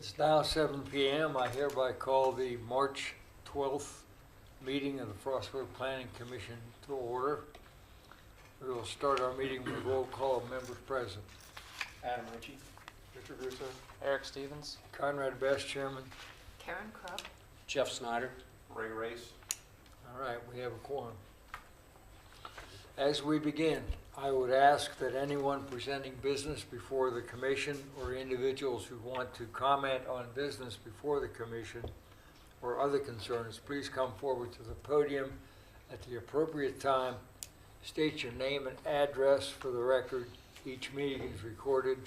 It's now 7 p.m. I hereby call the March 12th meeting of the Frostburg Planning Commission to order. We will start our meeting with a roll call of members present. Adam Ritchie. Richard Russo. Eric Stevens. Conrad Best, Chairman. Karen Krupp. Jeff Snyder. Ray Race. All right, we have a quorum. As we begin, I would ask that anyone presenting business before the commission or individuals who want to comment on business before the commission or other concerns, please come forward to the podium at the appropriate time. State your name and address for the record. Each meeting is recorded,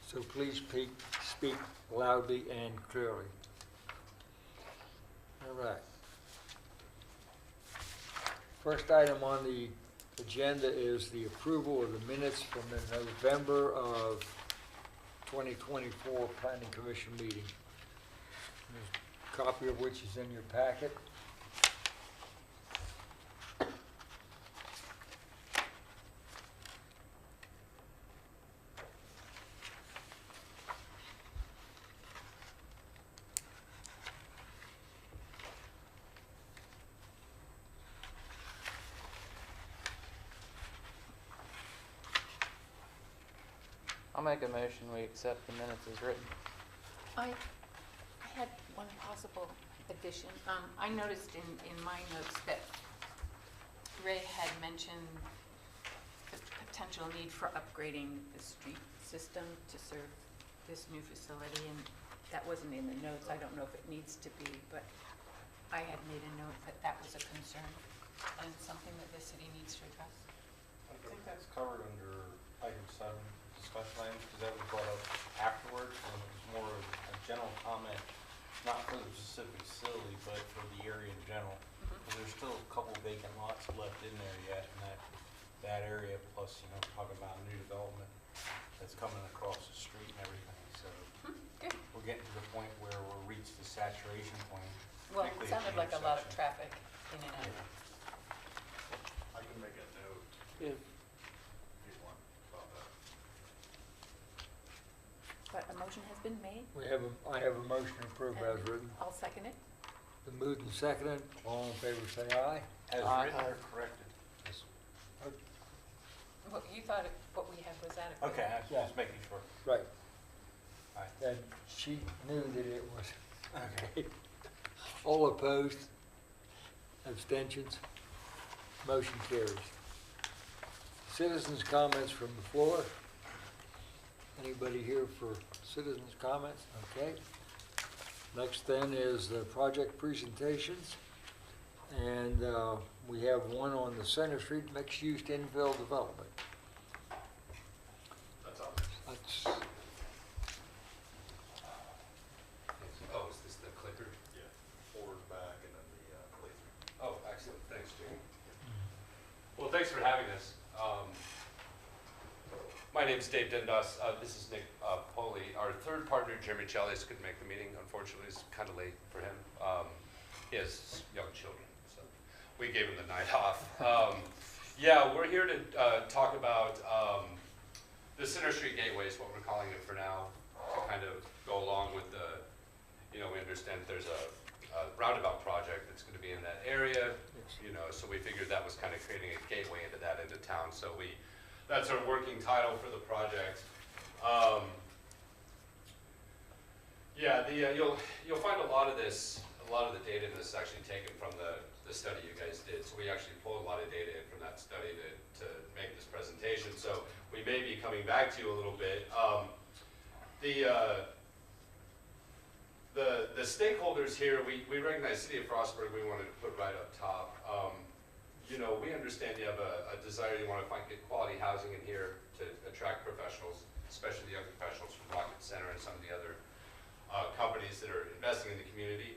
so please speak loudly and clearly. All right. First item on the agenda is the approval of the minutes from the November of 2024 Planning Commission meeting. There's a copy of which is in your packet. I'll make a motion we accept the minutes as written. I had one possible addition. I noticed in my notes that Ray had mentioned the potential need for upgrading the street system to serve this new facility, and that wasn't in the notes. I don't know if it needs to be, but I had made a note that that was a concern and something that the city needs to address. I think that's covered under item 7, discussion items, because that was brought up afterwards, and it was more of a general comment, not for the specific facility, but for the area in general. Because there's still a couple vacant lots left in there yet in that area, plus, you know, talking about new development that's coming across the street and everything. So Good. we're getting to the point where we'll reach the saturation point. Well, it particularly at sounded the like a lot of intersection. traffic in and out. Yeah. I can make a note Yeah. if you want about that. But a motion has been made. I have a motion to approve as and written. I'll second it. Been moved and seconded. All in favor say aye. As Aye. written or corrected? Well, you thought what we had was adequate. Okay, I was Yeah. just making sure. Right. Aye. And she knew that it was. Okay. All opposed? Abstentions? Motion carries. Citizens' comments from the floor. Anybody here for citizens' comments? Okay. Next then is the project presentations. And we have one on the Center Street mixed-use infill development. That's all. That's, Oh, is this the clicker? Yeah. Forward, back, and then the playthrough. Oh, excellent, thanks, Jamie. Well, thanks for having us. My name's Dave Dendos, this is Nick Poli. Our third partner, Jeremy Chalice, couldn't make the meeting, unfortunately, it's kind of late for him. He has young children, so we gave him the night off. Yeah, we're here to talk about the Center Street Gateway is what we're calling it for now, to kind of go along with the, you know, we understand there's a roundabout project that's going to be in that area, you know, so we figured that was kind of creating a gateway into that into town. So that's our working title for the project. Yeah, you'll find a lot of the data in this is actually taken from the study you guys did. So we actually pulled a lot of data in from that study to make this presentation. So we may be coming back to you a little bit. The stakeholders here, we recognize City of Frostburg, we wanted to put right up top. You know, we understand you have a desire, you want to get quality housing in here to attract professionals, especially the young professionals from Rocket Center and some of the other companies that are investing in the community.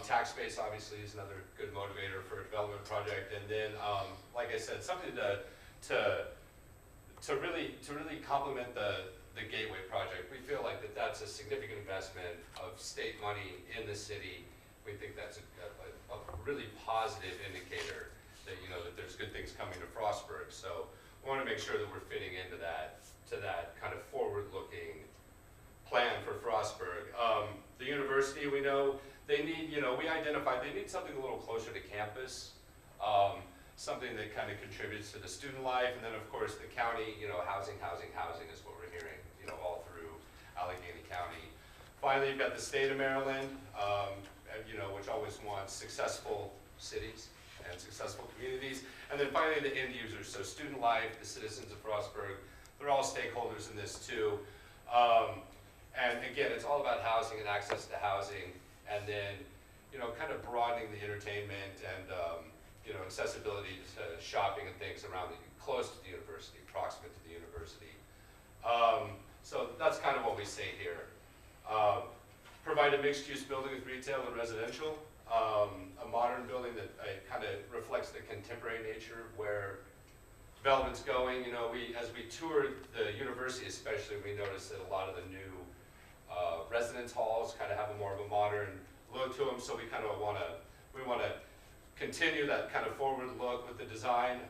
Tax base obviously is another good motivator for a development project. And then, like I said, something to really complement the Gateway project. We feel like that's a significant investment of state money in the city. We think that's a really positive indicator that, you know, that there's good things coming to Frostburg. So we want to make sure that we're fitting into that, to that kind of forward-looking plan for Frostburg. The university, we know, they need, we identified they need something a little closer to campus, something that kind of contributes to the student life, and then of course the county, housing is what we're hearing, all through Allegheny County. Finally, you've got the state of Maryland, which always wants successful cities and successful communities. And then finally, the end users, so student life, the citizens of Frostburg, they're all stakeholders in this too. And again, it's all about housing and access to housing, and then, kind of broadening the entertainment and, accessibility to shopping and things around close to the university, proximate to the university. So that's kind of what we say here. Provide a mixed-use building with retail and residential, a modern building that kind of reflects the contemporary nature where development's going. As we toured the university especially, we noticed that a lot of the new residence halls kind of have a more of a modern look to them, so we kind of want to continue that kind of forward look with the design.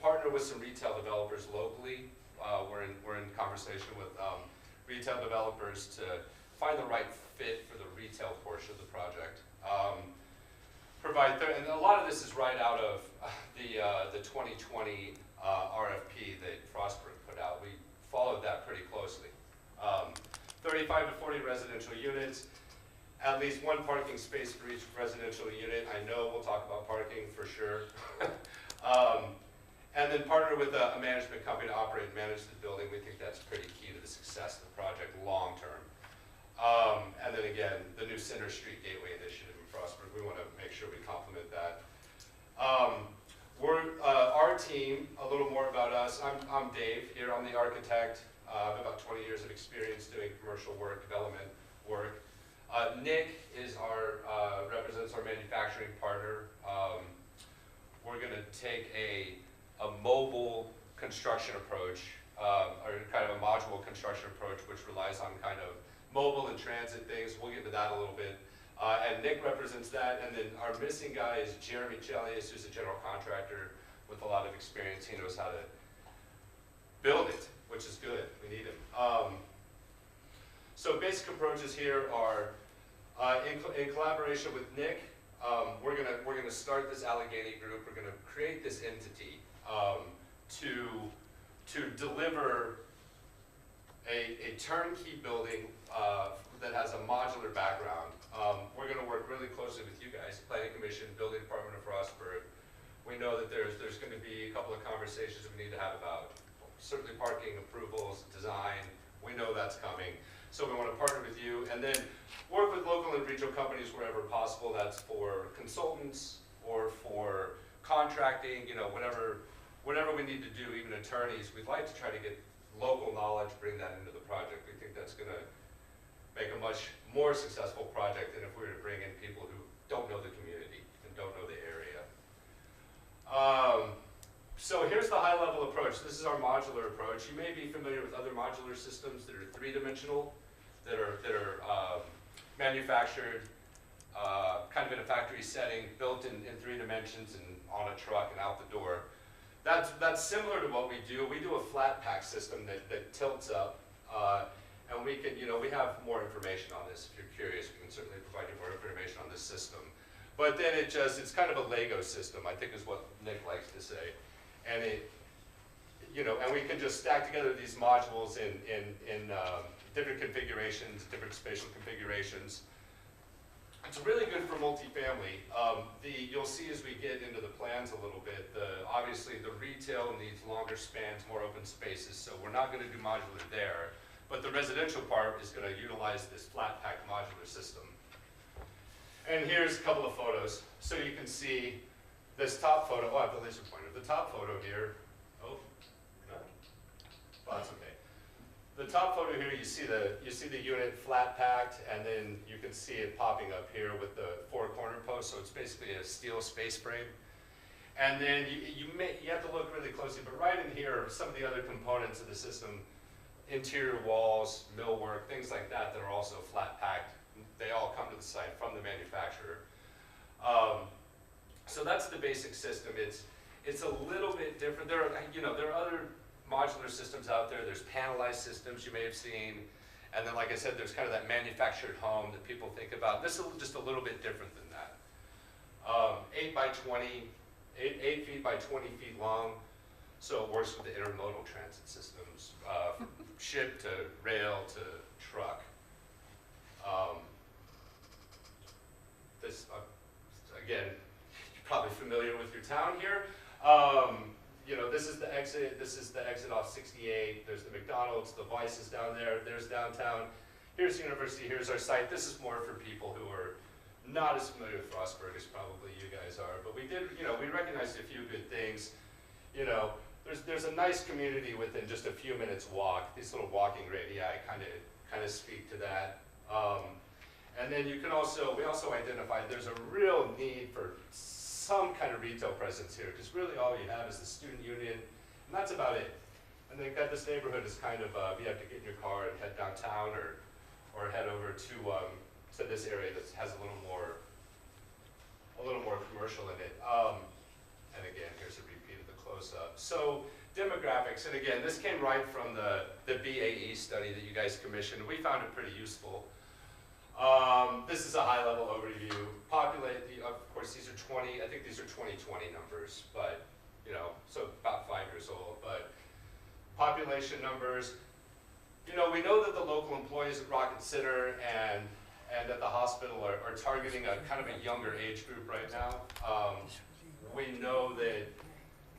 Partner with some retail developers locally. We're in conversation with retail developers to find the right fit for the retail portion of the project. And a lot of this is right out of the 2020 RFP that Frostburg put out. We followed that pretty closely. 35 to 40 residential units, at least one parking space for each residential unit. I know we'll talk about parking for sure. And then partner with a management company to operate and manage the building. We think that's pretty key to the success of the project long term. And then again, the new Center Street Gateway Initiative in Frostburg, we want to make sure we complement that. Our team, a little more about us. I'm Dave here, I'm the architect. I have about 20 years of experience doing commercial work, development work. Nick represents our manufacturing partner. We're going to take a mobile construction approach, or kind of a modular construction approach, which relies on kind of mobile and transit things. We'll get to that a little bit. And Nick represents that. And then our missing guy is Jeremy Chelius, who's a general contractor with a lot of experience. He knows how to build it, which is good. We need him. So basic approaches here are in collaboration with Nick. We're gonna start this Allegheny group. We're gonna create this entity to deliver a turnkey building that has a modular background. We're going to work really closely with you guys, Planning Commission, Building Department of Frostburg. We know that there's going to be a couple of conversations we need to have about certainly parking approvals, design. We know that's coming. So we want to partner with you and then work with local and regional companies wherever possible. That's for consultants or for contracting, whatever we need to do, even attorneys. We'd like to try to get local knowledge, bring that into the project. We think that's going to make a much more successful project than if we were to bring in people who don't know the community and don't know the area. So here's the high-level approach. This is our modular approach. You may be familiar with other modular systems that are three-dimensional, that are manufactured kind of in a factory setting, built in 3 dimensions and on a truck and out the door. That's similar to what we do. We do a flat pack system that tilts up, and we can, we have more information on this. If you're curious, we can certainly provide you more information on this system. But then it's kind of a Lego system, I think is what Nick likes to say. And and we can just stack together these modules in different configurations, different spatial configurations. It's really good for multifamily. You'll see as we get into the plans a little bit, obviously the retail needs longer spans, more open spaces, so we're not going to do modular there. But the residential part is going to utilize this flat pack modular system. And here's a couple of photos. So you can see this top photo. Oh, I have the laser pointer. The top photo here. Oh, no. Well, that's okay. The top photo here, you see the unit flat packed, and then you can see it popping up here with the 4 corner posts. So it's basically a steel space frame. And then you have to look really closely, but right in here are some of the other components of the system: interior walls, millwork, things like that that are also flat packed. They all come to the site from the manufacturer. So that's the basic system. It's a little bit different. There are other modular systems out there. There's panelized systems you may have seen, And then, like I said, there's kind of that manufactured home that people think about. This is just a little bit different than that. 8 by 20, 8 feet by 20 feet long. So it works with the intermodal transit systems, ship to rail to truck. This, again, you're probably familiar with your town here. You know, this is the exit. This is the exit off 68. There's the McDonald's. The Vice is down there. There's downtown. Here's the university. Here's our site. This is more for people who are not as familiar with Frostburg as probably you guys are. But we did, you know, we recognized a few good things. You know, there's a nice community within just a few minutes walk. These little walking radii kind of speak to that. And then you can also, we also identified there's a real need for some kind of retail presence here, because really all you have is the student union, and that's about it. And then this neighborhood is kind of, you have to get in your car and head downtown or head over to this area that has a little more commercial in it. And again, here's a repeat of the close-up. So demographics, and again, this came right from the BAE study that you guys commissioned. We found it pretty useful. This is a high-level overview. Of course, these are 20, I think these are 2020 numbers, but, you know, so about 5 years old. But population numbers, you know, we know that the local employees at Rocket Center and at the hospital are targeting a kind of a younger age group right now. We know that,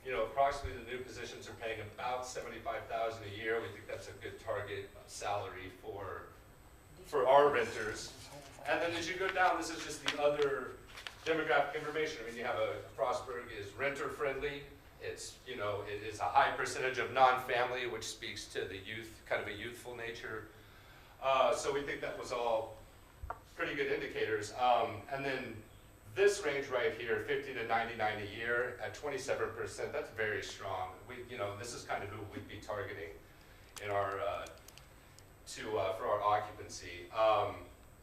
you know, approximately the new positions are paying about $75,000 a year. We think that's a good target salary for our renters. And then as you go down, this is just the other demographic information. I mean, you have Frostburg is renter friendly. It's, you know, it is a high percentage of non-family, which speaks to the youth, kind of a youthful nature. So we think that was all pretty good indicators. And then this range right here, 50 to 99 a year at 27%, that's very strong. You know, this is kind of who we'd be targeting in our, for our occupancy.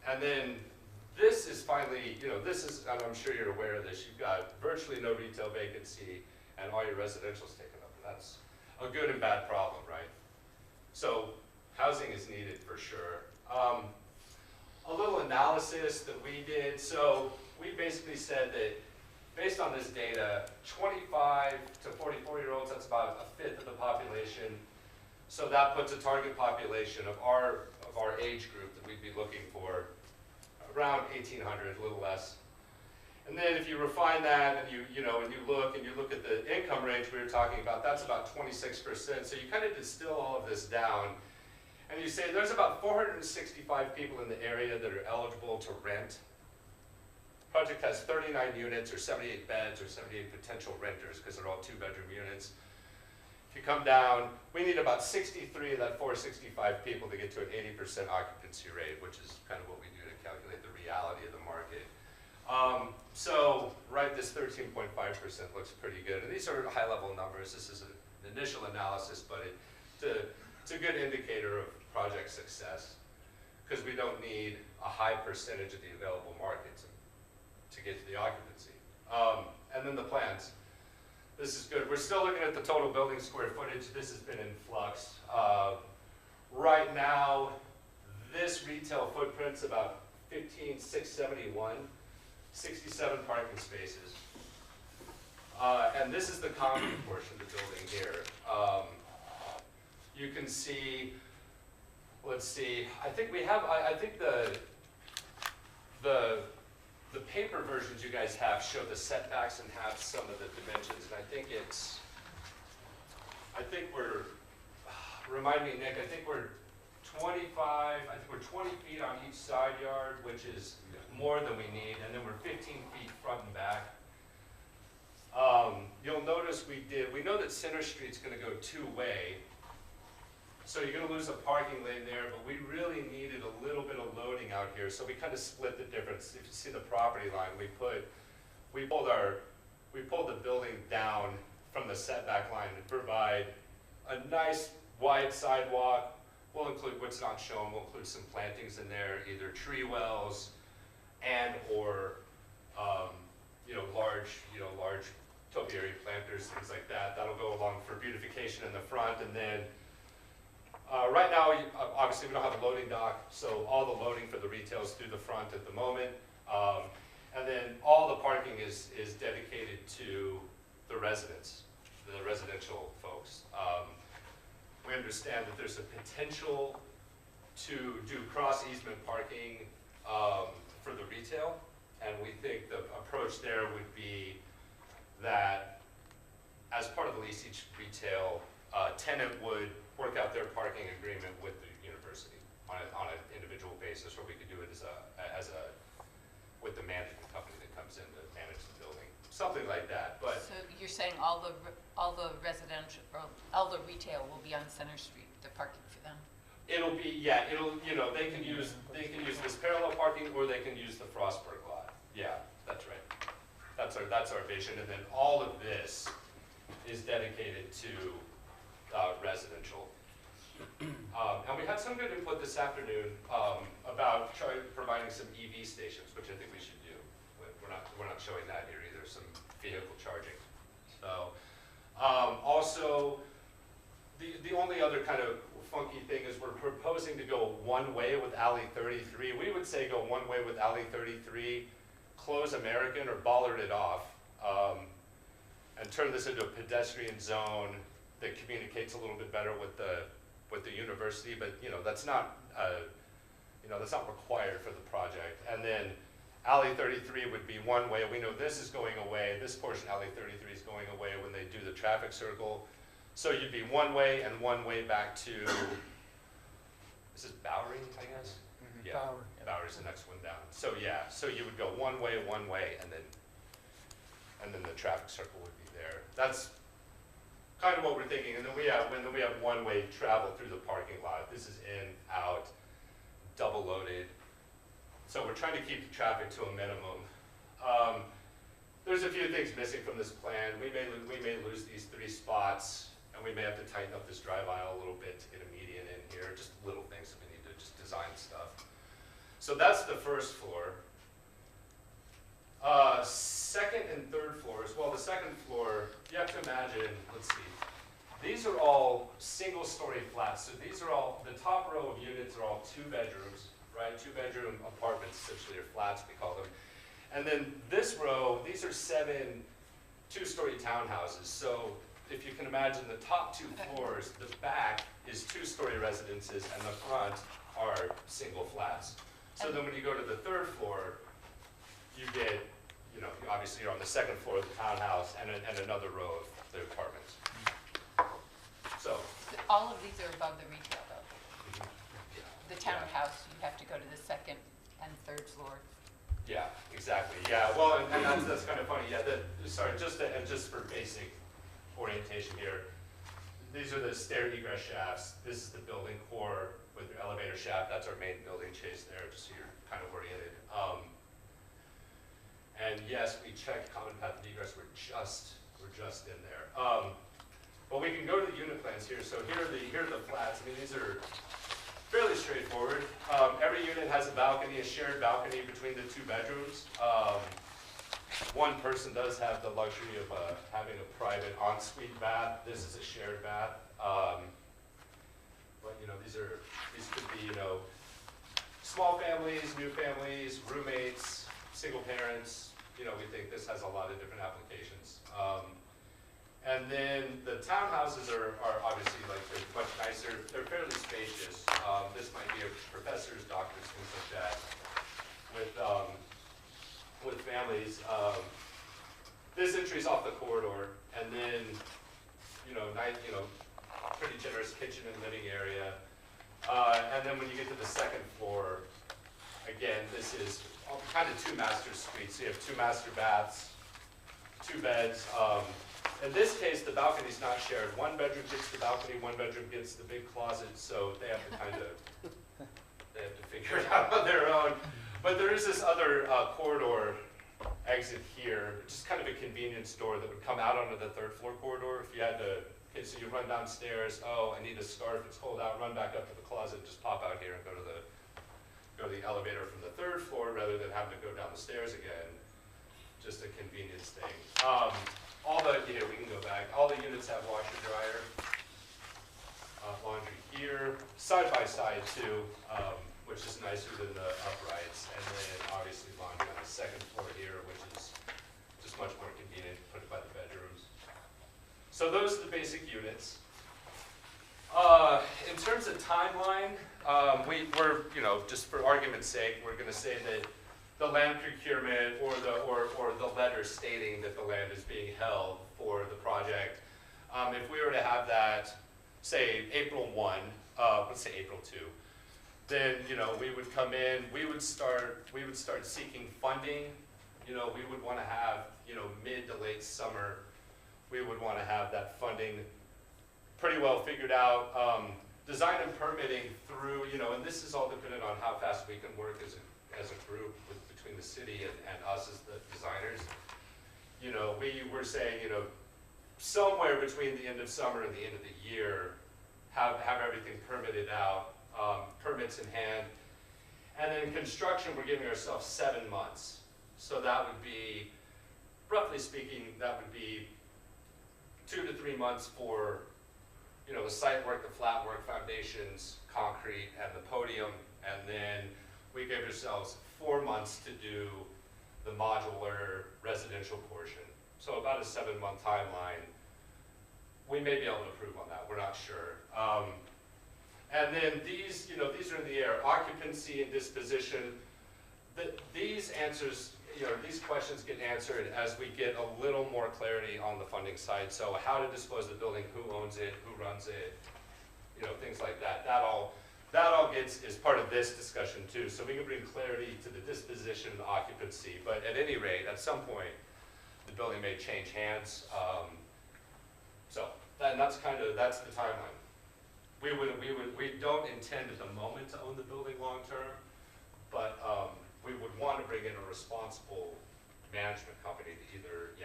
And then this is finally, you know, this is, and I'm sure you're aware of this, you've got virtually no retail vacancy and all your residential's taken up. And that's a good and bad problem, right? So housing is needed for sure. A little analysis that we did. So we basically said that based on this data, 25 to 44-year-olds, that's about a fifth of the population. So that puts a target population of our age group that we'd be looking for around 1,800, a little less. And then if you refine that and you look at the income range we were talking about, that's about 26%. So you kind of distill all of this down, and you say there's about 465 people in the area that are eligible to rent. The project has 39 units or 78 beds or 78 potential renters because they're all 2-bedroom units. If you come down, we need about 63 of that 465 people to get to an 80% occupancy rate, which is kind of what we do to calculate the reality of the market. So, right, this 13.5% looks pretty good. And these are high-level numbers. This is an initial analysis, but it's a good indicator of project success because we don't need a high percentage of the available market to get to the occupancy. And then the plans. This is good. We're still looking at the total building square footage. This has been in flux. Right now, this retail footprint's about 15,671, 67 parking spaces. And this is the common portion of the building here. You can see, let's see, I think we have, I think the paper versions you guys have show the setbacks and have some of the dimensions, and remind me, Nick, I think we're 20 feet on each side yard, which is more than we need, and then we're 15 feet front and back. You'll notice we know that Center Street's gonna go 2-way, so you're gonna lose a parking lane there, but we really needed a little bit of loading out here, so we kind of split the difference. If you see the property line, we pulled the building down from the setback line to provide a nice wide sidewalk. We'll include what's not shown. We'll include some plantings in there, either tree wells and or large topiary planters, things like that. That'll go along for beautification in the front, and then Right now, obviously, we don't have a loading dock, so all the loading for the retail is through the front at the moment. And then all the parking is dedicated to the residents, the residential folks. We understand that there's a potential to do cross easement parking for the retail, and we think the approach there would be that as part of the lease, each retail tenant would work out their parking agreement with the university on an individual basis, or we could do it with the management company that comes in to manage the building, something like that. But So you're saying all the residential, or all the retail will be on Center Street, the parking for them? it'll be, yeah, they can use this parallel parking, or they can use the Frostburg lot. Yeah, that's right. That's our vision, and then all of this is dedicated to residential. And we had some good input this afternoon about providing some EV stations, which I think we should do. We're not showing that here either, some vehicle charging. So, also, the only other kind of funky thing is we're proposing to go one way with Alley 33. We would say go one way with Alley 33, close American or bollard it off, and turn this into a pedestrian zone that communicates a little bit better with the university. But that's not required for the project. And then Alley 33 would be one way. We know this is going away. This portion Alley 33 is going away when they do the traffic circle. So you'd be one way and one way back to, this is Bowery, I guess? Mhm. Yeah, Bowery. Bowery's the next one down. So yeah, so you would go one way, and then the traffic circle would be there. That's kind of what we're thinking. And then we have one-way travel through the parking lot. This is in, out, double loaded. So we're trying to keep the traffic to a minimum. There's a few things missing from this plan. We may lose these 3 spots, and we may have to tighten up this drive aisle a little bit to get a median in here. Just little things that we need to just design stuff. So that's the first floor. Second and third floors. Well, the second floor, you have to imagine, let's see, these are all single-story flats. So these are all, the top row of units are all 2 bedrooms, right? 2-bedroom apartments, essentially, or flats, we call them. And then this row, these are 7 2-story townhouses. So if you can imagine the top 2 floors, the back is 2-story residences, and the front are single flats. So then when you go to the third floor, you get, obviously you're on the second floor of the townhouse and another row of the apartments. So, All of these are above the retail though. The townhouse, you have to go to the second and third floor. yeah, exactly. Yeah, well, and that's kind of funny. Yeah, just for basic orientation here, these are the stair egress shafts. This is the building core with the elevator shaft. That's our main building chase there, just so you're kind of oriented. And yes, we checked common path of egress. We're just in there. But we can go to the unit plans here. So here are the flats. I mean, these are fairly straightforward. Every unit has a balcony, a shared balcony between the 2 bedrooms. One person does have the luxury of having a private ensuite bath. This is a shared bath. But these could be small families, new families, roommates, single parents. We think this has a lot of different applications. And then the townhouses are obviously they're much nicer. They're fairly spacious. This might be a professor's, doctors, things like that. With families, this entry's off the corridor, and then nice, pretty generous kitchen and living area. And then when you get to the second floor, again, this is kind of 2 master suites. So you have 2 master baths, 2 beds. In this case, the balcony's not shared. One bedroom gets the balcony, one bedroom gets the big closet, so they have to figure it out on their own. But there is this other corridor exit here, just kind of a convenience door that would come out onto the 3rd floor corridor. If you had to, so you run downstairs, oh, I need a scarf, it's cold out, run back up to the closet, and just pop out here and go to the elevator from the 3rd floor rather than having to go down the stairs again. Just a convenience thing. We can go back. All the units have washer dryer, laundry here, side by side too, which is nicer than the uprights. And then obviously laundry on the second floor here, which is just much more convenient, put it by the bedrooms. So those are the basic units. In terms of timeline, we're, you know, just for argument's sake, we're gonna say that the land procurement or the letter stating that the land is being held for the project, if we were to have that, say, April 1, let's say April 2, then, you know, we would come in, we would start seeking funding. You know, we would want to have, you know, mid to late summer, we would want to have that funding pretty well figured out. Design and permitting through, you know, and this is all dependent on how fast we can work as a group between the city and us as the designers. You know, we were saying, you know, somewhere between the end of summer and the end of the year, have everything permitted out, permits in hand. And then construction, we're giving ourselves 7 months. So that would be, roughly speaking, that would be 2 to 3 months for, you know, the site work, the flat work, foundations, concrete, and the podium. And then we gave ourselves 4 months to do the modular residential portion. So about a 7-month timeline. We may be able to improve on that, we're not sure. And then these, you know, these are in the air. Occupancy and disposition. These answers, you know, these questions get answered as we get a little more clarity on the funding side. So how to dispose of the building, who owns it, who runs it, you know, things like that. That all is part of this discussion too. So we can bring clarity to the disposition and the occupancy. But at any rate, at some point, the building may change hands. That's the timeline. We don't intend at the moment to own the building long term, but we would want to bring in a responsible management company to either,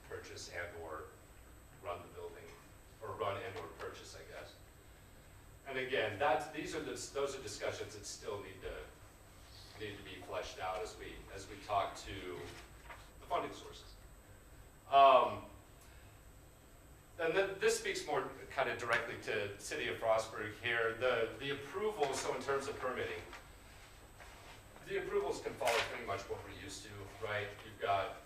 purchase and or run the building, or run and or purchase, I guess. And again, those are discussions that still need to be fleshed out as we talk to the funding sources. And then this speaks more kind of directly to the city of Frostburg here. The approvals, so in terms of permitting, the approvals can follow pretty much what we're used to, right? You've got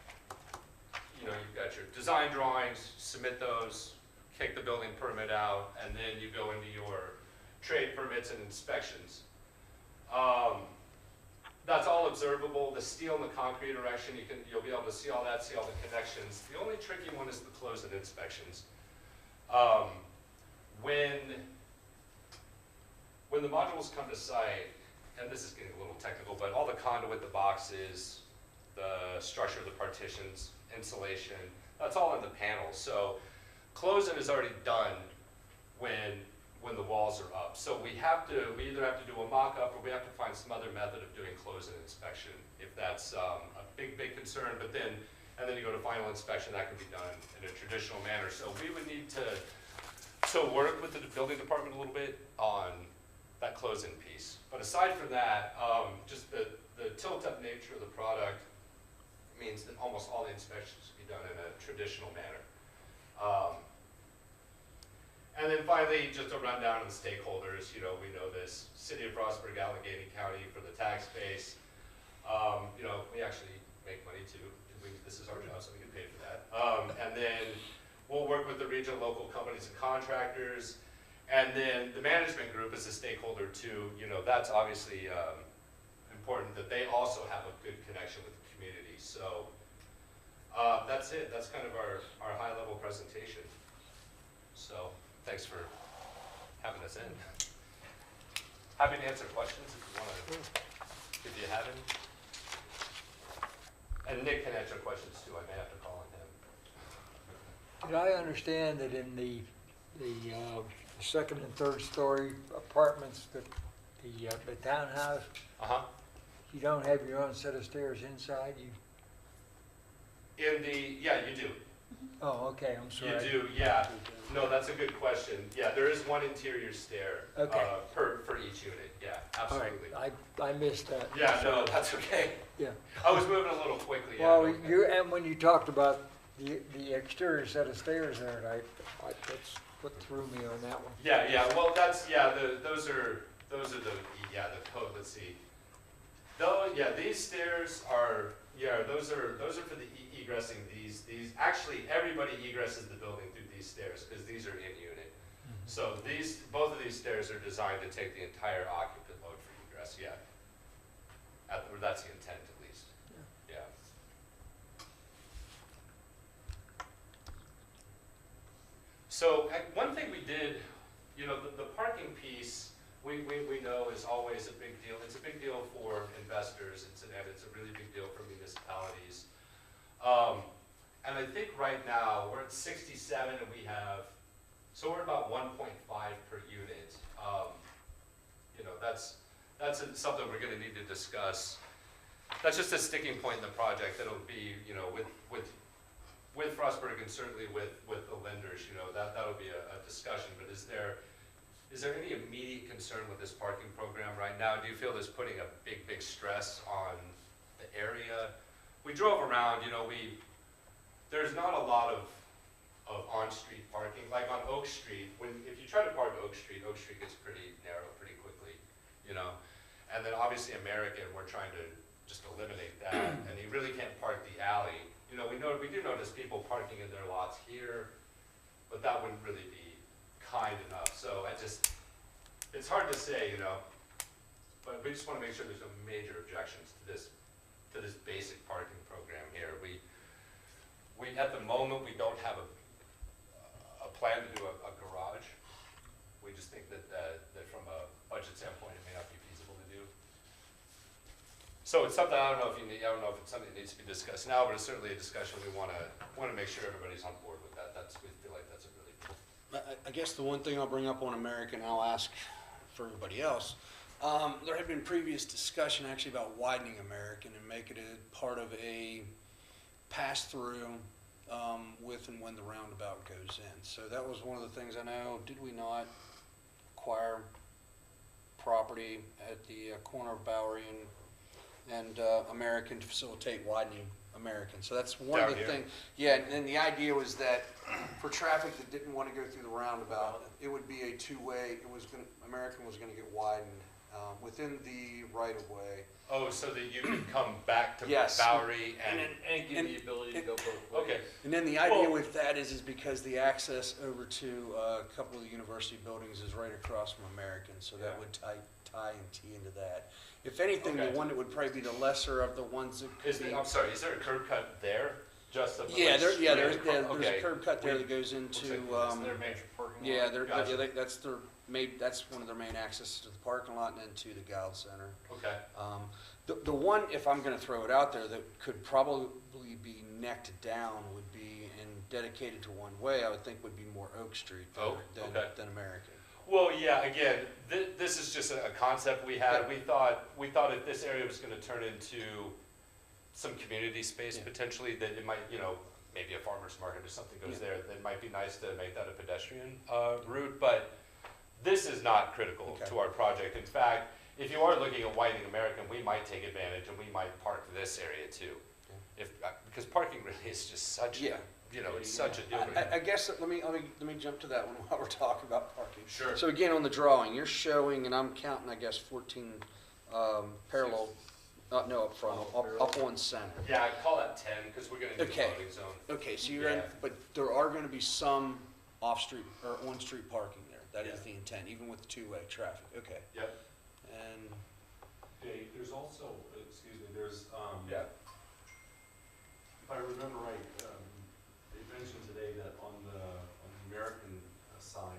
your design drawings, submit those, kick the building permit out, and then you go into your trade permits and inspections. That's all observable. The steel and the concrete erection, you'll be able to see all that, see all the connections. The only tricky one is the close-in inspections. When the modules come to site, and this is getting a little technical, but all the conduit, the boxes, the structure of the partitions, insulation, that's all in the panels. So close-in is already done when the walls are up. So we either have to do a mock-up or we have to find some other method of doing close-in inspection if that's a big concern. And then you go to final inspection, that can be done in a traditional manner. So we would need to work with the building department a little bit on that close-in piece. But aside from that, just the tilt-up nature of the product means that almost all the inspections should be done in a traditional manner. And then finally, just a rundown of the stakeholders. You know, we know this, City of Frostburg, Allegheny County for the tax base. You know, we actually make money too. This is our job, so we get paid for that. And then we'll work with the regional, local companies and contractors. And then the management group is a stakeholder too. You know, that's obviously important that they also have a good connection with the community. So that's it. That's kind of our high-level presentation. So thanks for having us in. Happy to answer questions if you want to, if you have any. And Nick can answer questions too. I may have to call on him. Did I understand that in the second and third story apartments, the townhouse, you don't have your own set of stairs inside? Yeah, you do. Oh, okay, I'm sorry. You do, yeah. No, that's a good question. Yeah, there is one interior stair for each unit. Yeah, absolutely. All right, I missed that. Yeah, no, that's okay. Yeah. I was moving a little quickly. Well, yeah, and when you talked about the exterior set of stairs there, what threw me on that one. Yeah, well, that's, yeah, those are the, yeah, the code, let's see. Though, yeah, these stairs are, yeah, those are for the egressing these, actually, everybody egresses the building through these stairs, because these are in unit. So both of these stairs are designed to take the entire occupant load for egress, yeah. Or that's the intent, at least, yeah. So, one thing we did, you know, the parking piece, we know is always a big deal. It's a big deal for investors, and it's a really big deal for municipalities. And I think right now, we're at 67 and so we're about 1.5 per unit. You know, that's something we're gonna need to discuss. That's just a sticking point in the project that'll be, you know, with Frostburg and certainly with the lenders, you know, that'll be a discussion. But is there any immediate concern with this parking program right now? Do you feel this putting a big stress on the area? We drove around, you know, there's not a lot of on-street parking. Like on Oak Street, if you try to park Oak Street gets pretty narrow pretty quickly, you know. And then obviously American, we're trying to just eliminate that, and you really can't park the alley. You know, we do notice people parking in their lots here, but that wouldn't really be kind enough. So it's hard to say, you know, but we just want to make sure there's no major objections to this basic parking program here. We at the moment, we don't have a plan to do a garage. We just think that from a budget standpoint, it may not be feasible to do. So it's something, I don't know if it's something that needs to be discussed now, but it's certainly a discussion we want to make sure everybody's on board with that. We feel like that's a really I guess the one thing I'll bring up on American, I'll ask for everybody else. There had been previous discussion actually about widening American and making it part of a pass-through with and when the roundabout goes in. So that was one of the things I know. Did we not acquire property at the corner of Bowery and American to facilitate widening American? So that's one of the things. Yeah, and the idea was that for traffic that didn't want to go through the roundabout, it would be a two-way. American was going to get widened within the right-of-way. Oh, so that you can come back to Yes. Bowery and give the ability to go both ways. okay. And then the idea Well- with that is because the access over to a couple of the university buildings is right across from American, so that Yeah. would tie and tee into that. If anything, Okay. the one that would probably be the lesser of the ones that could be. I'm sorry, is there a curb cut there? Just a Yeah, there's a Okay. curb cut there that goes into. It's their major parking lot. Yeah, Gotcha. that's one of their main accesses to the parking lot and then to the Guild Center. Okay. The one, if I'm gonna throw it out there, that could probably be necked down would be and dedicated to one way, I would think would be more Oak Street Oak, okay. than American. Well, yeah, again, this is just a concept we had. Yeah. We thought if this area was gonna turn into some community space Yeah. potentially, that it might, you know, maybe a farmer's market or something goes Yeah. there, that it might be nice to make that a pedestrian route, but this is not critical Okay. to our project. In fact, if you are looking at widening American, we might take advantage and we might park this area too. Because parking really is just such, Yeah. you know, it's such a deal I breaker. guess, let me jump to that one while we're talking about parking. Sure. So again, on the drawing, you're showing, and I'm counting, I guess, 14 parallel, no, up front, up on center. Yeah, I'd call that 10, because we're gonna need a Okay. loading zone. Okay, so you're in, Yeah. but there are gonna be some off-street or on-street parking there. That is Yeah. the intent, even with two-way traffic, okay. Yep. And, Dave, there's also, excuse me, there's, Yeah. if I remember right, they mentioned today that on the American side,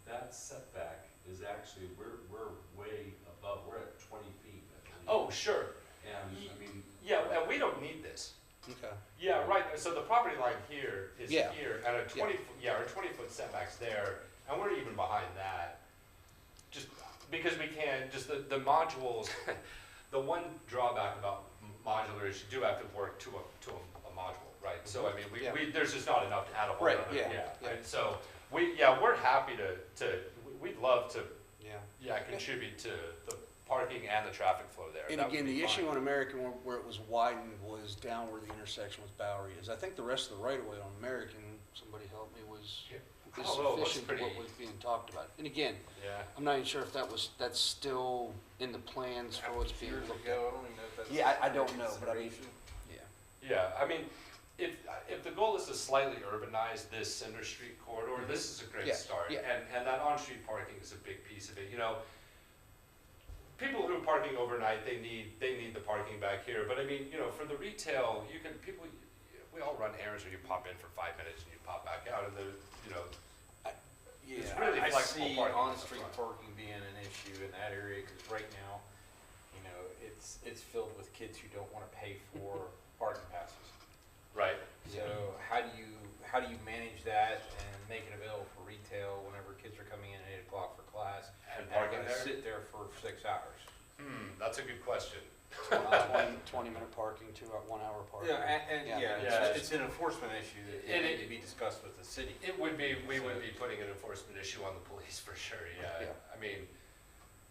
that setback is actually, we're way above, we're at 20 feet, I believe. Oh, sure. And, I mean. Yeah, and we don't need this. okay, Yeah, right, so the property line here is Yeah. here, and our 20-foot setback's there, and we're even behind that. Just because we can, just the modules, the one drawback about modular is you do have to work to a module, right? So, I mean, Yeah. there's just not enough to add a whole Right, other, yeah. right? So, we're happy we'd love to, yeah. contribute to the parking and the traffic flow there. And That would again, be the issue fine. on American where it was widened was down where the intersection with Bowery is. I think the rest of the right-of-way on American, somebody help me, was is Oh, that's sufficient to what pretty- was being talked about. And again, Yeah. I'm not even sure if that's still in the plans for what's being Years looked ago, at. I don't even know if that's. Yeah, I don't know, but I mean, consideration. yeah. Yeah, I mean, if the goal is to slightly urbanize this Center Street corridor, this is a great Yeah, start. yeah. And that on-street parking is a big piece of it, you know. People who are parking overnight, they need the parking back here, but I mean, you know, for the retail, we all run errands where you pop in for 5 minutes and you pop back out, and you know, It's really I flexible see parking on-street up front. parking being an issue in that area, because right now, you know, it's filled with kids who don't wanna pay for parking passes. right? So how do you manage that and make it available for retail whenever kids are coming in at 8 o'clock for class? And are parking gonna there? sit there for 6 hours? That's a good question. 20-minute parking to 1 hour parking. Yeah, Yeah. it's an enforcement issue that It- needs to be discussed with the city. We would be putting an enforcement issue on the police for sure, yeah. Yeah. I mean,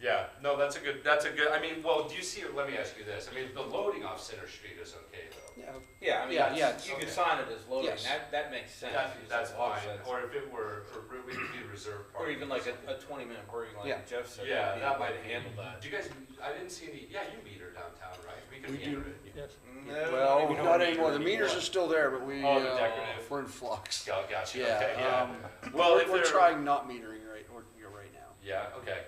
yeah, no, that's a good, I mean, well, do you see, let me ask you this, I mean, the loading off Center Street is okay though. Yeah, Yeah, I mean, Yeah, that's- yeah, you can okay. sign it as loading, Yes. that makes sense. That's It all fine, sense. or if it were, we could be reserved Or parking. even like something. a 20-minute parking, Yeah. like Jeff said, Yeah, would be that a way might to be, handle that. do you guys, I didn't see any, yeah, you meter downtown, right? We We could do, meter it. yes. No, well, we don't not meter anymore. The meters anymore. are still there, but we, Oh, the decorative. we're in flux. Oh, gotcha, Yeah, okay, yeah. well, Well, if we're they're- trying not metering right now. Yeah, okay.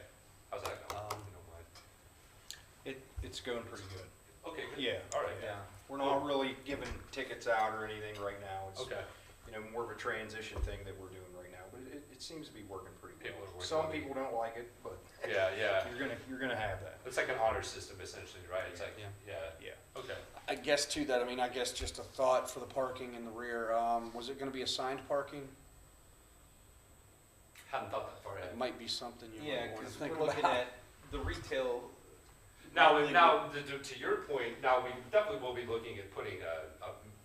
How's that going? Um, If you don't mind. It's going pretty good. Okay, good. Yeah. All right. Yeah. We're not really giving tickets out or anything right now. It's, Okay. you know, more of a transition thing that we're doing right now, but it seems to be working pretty People are well. working Some on it. people don't like it, but Yeah, yeah. you're gonna have that. It's like an honor system essentially, right? It's like, Yeah. yeah, Yeah. okay. I guess too that, I mean, I guess just a thought for the parking in the rear, was it gonna be assigned parking? Hadn't thought that far It ahead. might be something you Yeah, might wanna because think we're looking about. at the retail. Now, really to your point, now we definitely will be looking at putting a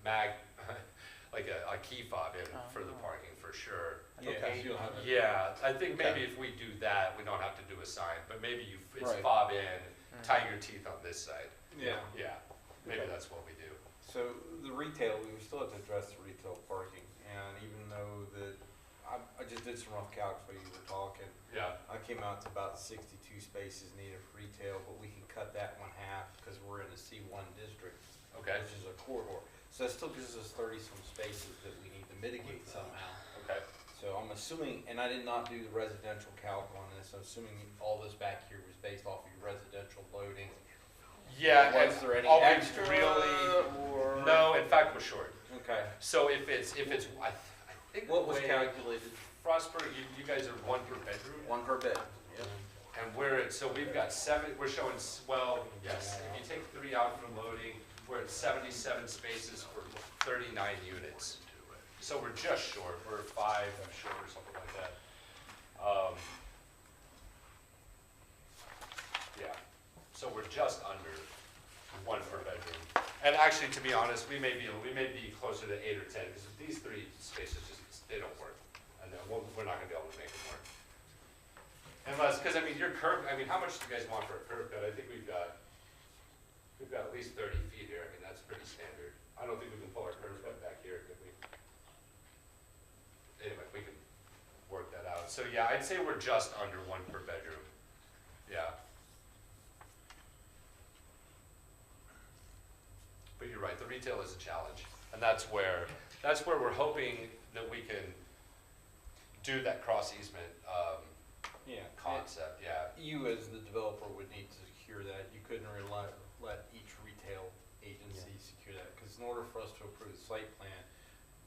mag, like a key fob in for the parking for sure. Yeah, Okay. you'll have it. Yeah, I think maybe Okay. if we do that, we don't have to do a sign, but maybe it's Right. fob in, tie your teeth on this side. Yeah. Yeah, maybe Okay. that's what we do. So the retail, we still have to address the retail parking, and even though that, I just did some rough calcs while you were talking. Yeah, I came out to about 62 spaces needed for retail, but we can cut that one half because we're in a C1 district, okay, which is a corridor. So that still gives us 30-some spaces that we need to mitigate somehow. okay. So I'm assuming, and I did not do the residential calc on this, I'm assuming all this back here was based off of your residential loading. Yeah, Was and there any I'll be extra really, or? no, in fact, we're short. Okay. So if it's, I think. What was the way- calculated? Frostburg, you guys are one per bedroom? One per bed. Yep. And so we've got we're showing, well, yes, if you take 3 out from loading, we're at 77 spaces for 39 units. So we're just short, we're 5 short or something like that. Yeah, so we're just under 1 per bedroom. And actually, to be honest, we may be closer to 8 or 10, because these 3 spaces they don't work. And we're not gonna be able to make them work. Unless, because I mean, how much do you guys want for a curb cut? I think we've got at least 30 feet here. I mean, that's pretty standard. I don't think we can pull our curb cut back here, could we? Anyway, we can work that out. So yeah, I'd say we're just under 1 per bedroom. Yeah. But you're right, the retail is a challenge. And that's where we're hoping that we can do that cross easement Yeah. concept, yeah. You as the developer would need to secure that. You couldn't let each retail agency secure that, because in order for us to approve the site plan,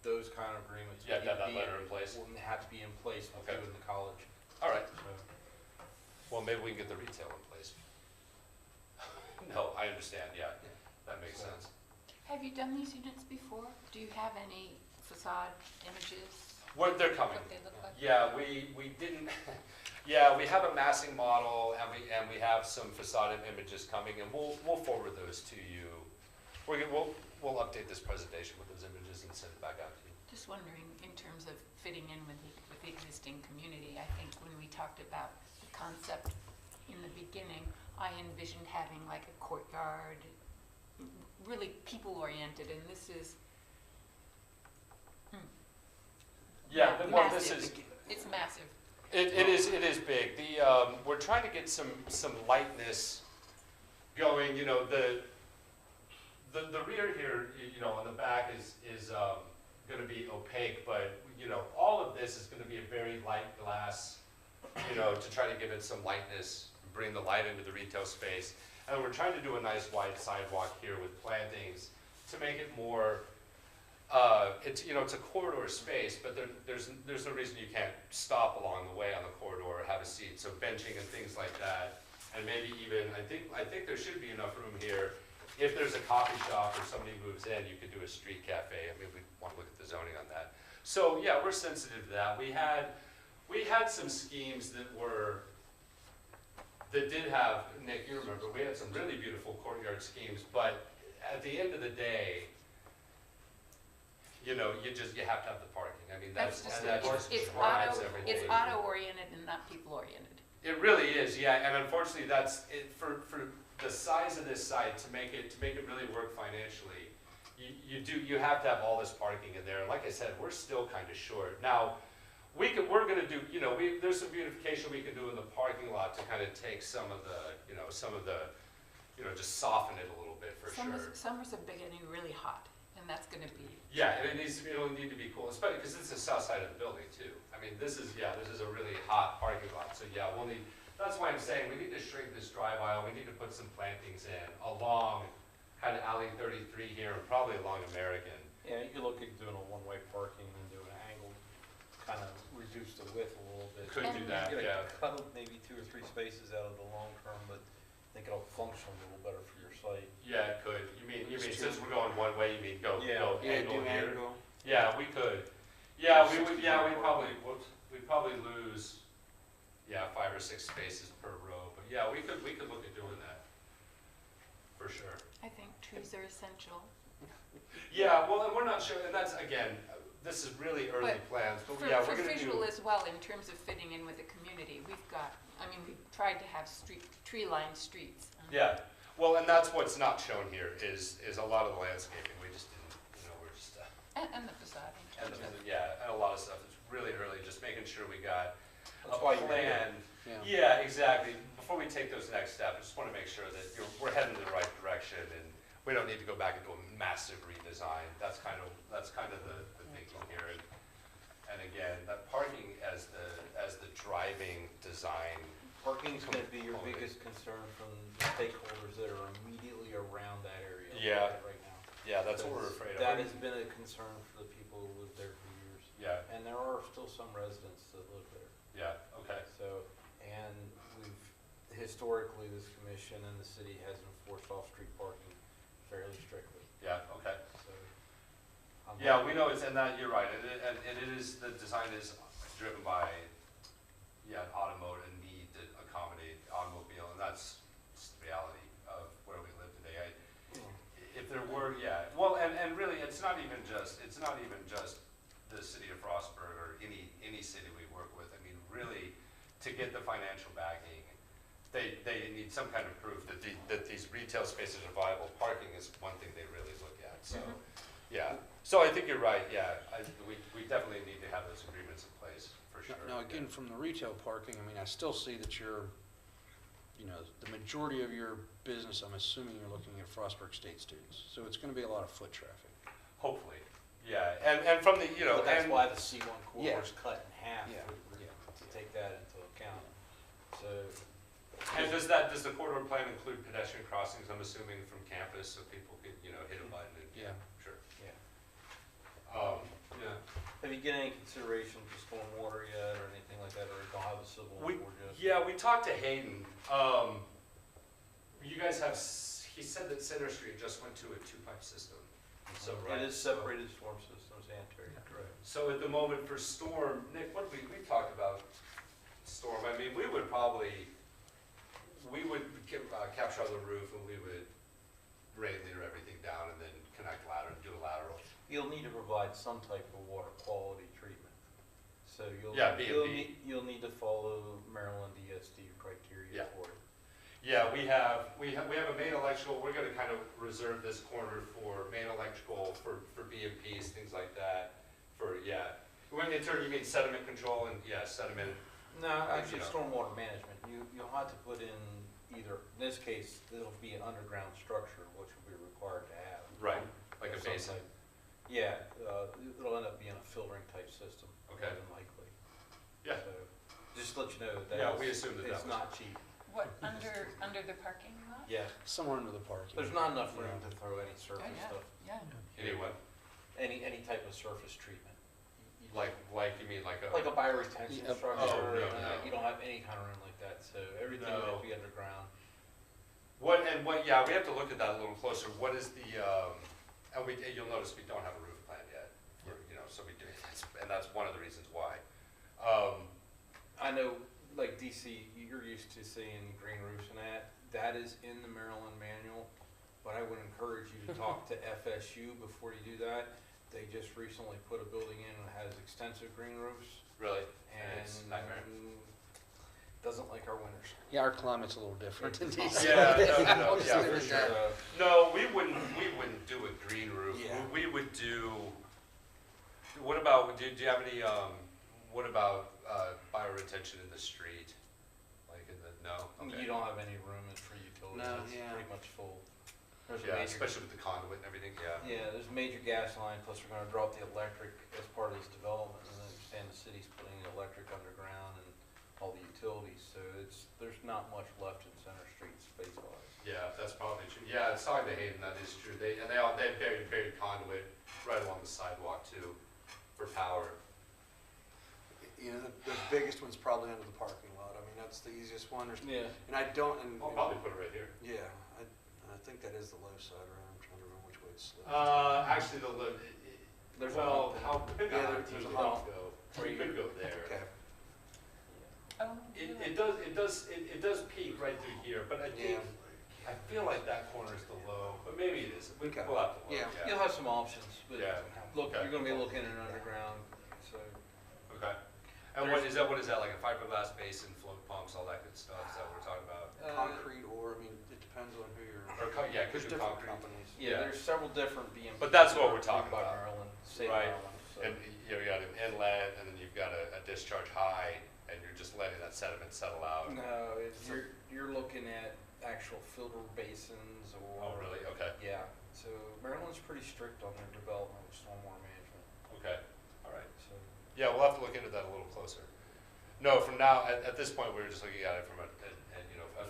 those kind of agreements. You have to have that would letter in place? Would have to be in place with Okay. you and the college. All right, So, well, maybe we can get the retail in place. No, I understand, yeah, that makes sense. Have you done these units before? Do you have any facade images, They're coming. what they look like? Yeah, we didn't, yeah, we have a massing model and we have some facade images coming, and we'll forward those to you. We'll update this presentation with those images and send it back out to you. Just wondering, in terms of fitting in with the existing community, I think when we talked about the concept in the beginning, I envisioned having like a courtyard, really people-oriented, and this is Yeah, well, this massive. is, It's massive. It is big. We're trying to get some lightness going, you know, the rear here, you know, on the back is gonna be opaque, but, you know, all of this is gonna be a very light glass, you know, to try to give it some lightness, bring the light into the retail space. And we're trying to do a nice wide sidewalk here with plantings to make it more, it's, you know, it's a corridor space, but there's no reason you can't stop along the way on the corridor or have a seat. So benching and things like that. And maybe even, I think there should be enough room here. If there's a coffee shop or somebody moves in, you could do a street cafe. I mean, we want to look at the zoning on that. So yeah, we're sensitive to that. We had some schemes that did have, Nick, you remember, we had some really beautiful courtyard schemes, but at the end of the day, you know, you have to have the parking. I mean, that just drives everything. It's auto-oriented and not people-oriented. It really is, yeah, and unfortunately, that's it for the size of this site, to make it really work financially. You have to have all this parking in there. And like I said, we're still kind of short. Now, we're gonna do, you know, there's some beautification we can do in the parking lot to kind of take some of the, you know, just soften it a little bit for sure. Summers are beginning really hot, and that's gonna be. Yeah, and it'll need to be cool, especially because it's the south side of the building too. I mean, this is a really hot parking lot, so yeah, that's why I'm saying we need to shrink this drive aisle, we need to put some plantings in along kind of alley 33 here, and probably along American. Yeah, you could look at doing a one-way parking and doing an angle, kind of reduce the width a little bit. Could do that, You're yeah. gonna cut maybe 2 or 3 spaces out of the long term, but I think it'll function a little better for your site. Yeah, it could. You mean since we're going one way, you mean go Yeah. angle do here? angle. Yeah, we could. Yeah, we'd probably lose, 5 or 6 spaces per row. But yeah, we could look at doing that, for sure. I think trees are essential. Yeah, well, and we're not sure, and that's, again, this is really early But plans, but For yeah, we're gonna visual do. as well, in terms of fitting in with the community, we've tried to have tree-lined streets. Yeah, well, and that's what's not shown here is a lot of the landscaping. We just didn't, you know, we're just, And the facade in and terms of. and a lot of stuff. It's really early, just making sure we got That's a why you're here. plan. Yeah. Yeah, exactly. Before we take those next steps, I just want to make sure that we're heading in the right direction, and we don't need to go back and do a massive redesign. That's kind of the thinking here. And again, that parking as the driving design. Parking's gonna be your component. biggest concern from the stakeholders that are immediately around that area. Yeah. Right now. Yeah, that's what we're afraid of. That has been a concern for the people who live there for years. Yeah, And there are still some residents that live there. yeah, okay. So, and historically, this commission and the city has enforced off-street parking fairly strictly, Yeah, okay. so. I'm Yeah, hoping- we know you're right, and it is, the design is driven by, an automotive need to accommodate automobile, and that's just the reality of where we live today. If there were, well, and really, it's not even just the city of Frostburg or any city we work with. I mean, really, to get the financial backing, they need some kind of proof that these retail spaces are viable. Parking is one thing they really look at, so, yeah. So I think you're right, we definitely need to have those agreements in place, for sure. Now, again, from the retail parking, I mean, I still see that the majority of your business, I'm assuming you're looking at Frostburg State students. So it's gonna be a lot of foot traffic. Hopefully, and from the, But that's and, why the C1 Yeah. corridor's cut in half, Yeah. to take that into account. So, and does the corridor plan include pedestrian crossings, I'm assuming, from campus, so people could, hit a button and, Yeah. sure. yeah. Yeah. Have you get any consideration for stormwater yet, or anything like that, or don't have a civil We, board yet? yeah, we talked to Hayden. You guys have, he said that Center Street just went to a 2-pipe system. So, right. It is separated storm systems, sanitary, correct. So at the moment for storm, Nick, what we talked about storm, I mean, we would capture on the roof and we would rain leader everything down and then connect ladder and do a lateral. You'll need to provide some type of water quality treatment. So Yeah, B&B. you'll need to follow Maryland DSD criteria Yeah. for it. Yeah, we have a main electrical, we're gonna kind of reserve this corner for main electrical, for BMPs, things like that, When in turn, you mean sediment control and, yeah, sediment, No, actually, You know. stormwater management, you'll have to put in either, in this case, it'll be an underground structure, which will be required to have. right, like a Some basin? type- Yeah, it'll end up being a filtering type system, more Okay. than likely. Yeah. So, just to let you know that Yeah, is- we assumed that it's was- not cheap. What, under the parking lot? Yeah, Somewhere into the parking. there's not enough room Yeah. to throw any Oh, surface yeah, stuff, yeah. Anyway, any type of surface treatment. You- you mean like a? Like a bioretention Yeah. structure, Oh, no, no. you don't have any kind of room like that, so everything would have to be underground. Yeah, we have to look at that a little closer. What is the, and you'll notice we don't have a roof plan yet. So we do, and that's one of the reasons why. I know, like DC, you're used to seeing green roofs and that is in the Maryland manual, but I would encourage you to talk to FSU before you do that. They just recently put a building in that has extensive green roofs Really? and It's a nightmare. doesn't like our winters. Yeah, our climate's a little different in DC. Yeah, no, I'll just yeah, leave for it at sure. that. No, we wouldn't do a green roof. Yeah. We would do, what about, do you have any, what about, bioretention in the street? Like in the, no? Okay. You don't have any room for utilities, No, it's yeah. pretty much full. There's a Yeah, major, especially with the conduit and everything, yeah. yeah, there's a major gas line, plus we're gonna drop the electric as part of this development, and then understand the city's putting the electric underground and all the utilities, so there's not much left in Center Street space-wise. Yeah, that's probably true. Yeah, it's talking to Hayden, that is true. They have buried conduit right along the sidewalk too, for power. You know, the biggest one's probably under the parking lot. I mean, that's the easiest one. Yeah. And I don't, and, I'll probably put it right here. yeah, I think that is the low side, right? I'm trying to remember which way it's sloped. Actually, There's a well, hump how big Yeah, are there's you a could hump. go? You could go there. Okay. Oh, It really? does peak right through here, but I think, Yeah. I feel like that corner is the low, but maybe it is. We'll Okay. have to look, Yeah. You'll have some options, but Yeah. look, Okay. you're gonna be looking at underground, so. Okay. And what is that, like a fiberglass basin, float pumps, all that good stuff, is that what we're talking about? Concrete or, I mean, it depends on who you're. Yeah, There's could do different concrete. companies. Yeah, Yeah. there's several different BMPs. But that's what we're approved talking by about. Maryland, state of Right. Maryland, so. And you got an inlet, and then you've got a discharge high, and you're just letting that sediment settle out. No, you're looking at actual filter basins or. Oh, really? Okay. Yeah, so Maryland's pretty strict on their development of stormwater management, Okay, all right. so. Yeah, we'll have to look into that a little closer. No, from now, at this point, we were just looking at it from a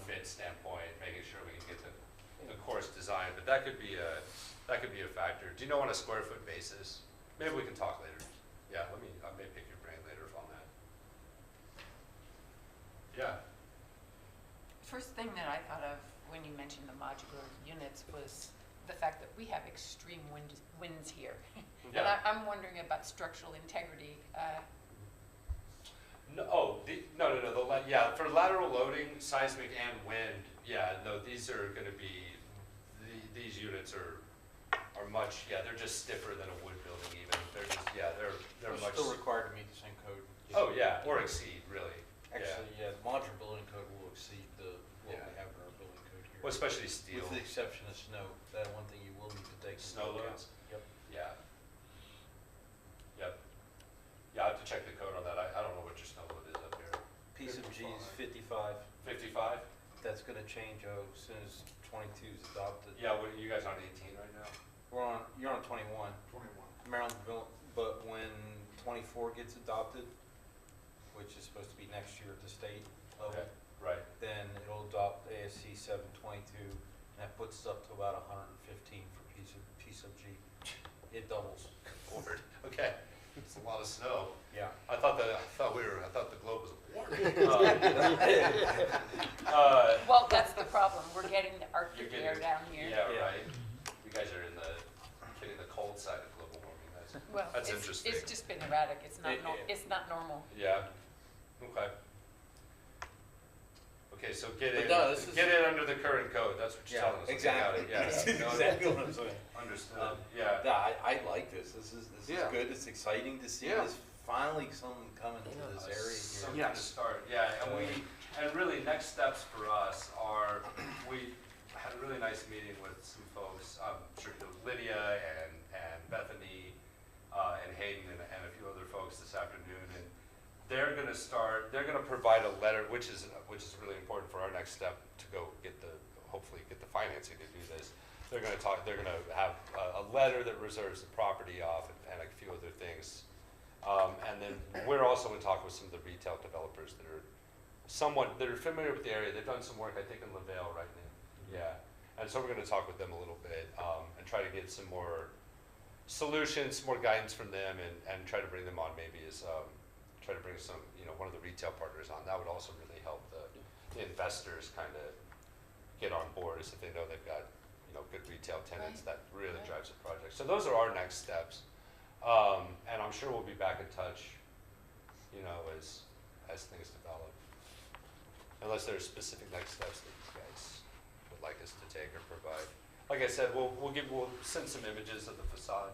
fit standpoint, making sure we can get the course designed, but that could be a factor. Do you know on a square foot basis? Maybe we can talk later. Yeah, I may pick your brain later on that. Yeah, First thing that I thought of when you mentioned the modular units was the fact that we have extreme winds here. And yeah. I'm wondering about structural integrity. No, for lateral loading, seismic and wind, yeah, no, these are gonna be, these units are much, they're just stiffer than a wood building even. They're just, they're They're much. still required to meet the same code. Oh, yeah, or exceed, really. Actually, yeah, the modular building code will exceed what we Yeah. have in our building code here. Well, especially steel. With the exception of snow, that one thing you will need to take. into Snow account. loads? Yep. Yeah. Yep. Yeah, I have to check the code on that. I don't know what your snow load is up here. Piece of G is 55. 55? That's gonna change, as soon as 22 is adopted. Yeah, what, you guys on 18 right now? You're on 21. 21. Maryland, but when 24 gets adopted, which is supposed to be next year at the state level, Okay, right. then it'll adopt ASC 722, and that puts us up to about 115 for piece of G. It doubles. Lord, okay. It's a lot of snow. Yeah. I thought the globe was a war. Well, that's the problem. We're getting the You're Arctic getting- air down here. Yeah, Yeah. right. You guys are getting the cold side of global warming. Well, That's it's interesting. just been erratic. It's not, Yeah. it's not normal. Yeah, okay. Okay, so get But it, no, this is- get it under the current code, that's what you're telling us. exactly. Okay, got it, That's yeah. No, exactly what I'm saying. Understood, yeah. Yeah, I like this. This is Yeah. good. It's exciting to see Yeah. this finally something coming to this area here. Something to Yes. start, yeah, and really, next steps for us are, we had a really nice meeting with some folks, I'm sure you know Lydia and Bethany, and Hayden and a few other folks this gonna start, they're gonna provide a letter, which is really important for our next step to go hopefully get the financing to do this. They're gonna have a letter that reserves the property off and a few other things. And then we're also in talk with some of the retail developers that are familiar with the area. They've done some work, I think, in LaVale right now. Yeah. And so we're gonna talk with them a little bit, and try to get some more solutions, more guidance from them, and try to bring them on maybe as, try to bring some, one of the retail partners on. That would also really help the investors kind of get on board, is if they know they've got, good retail tenants. Right. That really Right. drives the project. So those are our next steps. And I'm sure we'll be back in touch, as things develop. Unless there's specific next steps that you guys would like us to take or provide. Like I said, we'll send some images of the facade,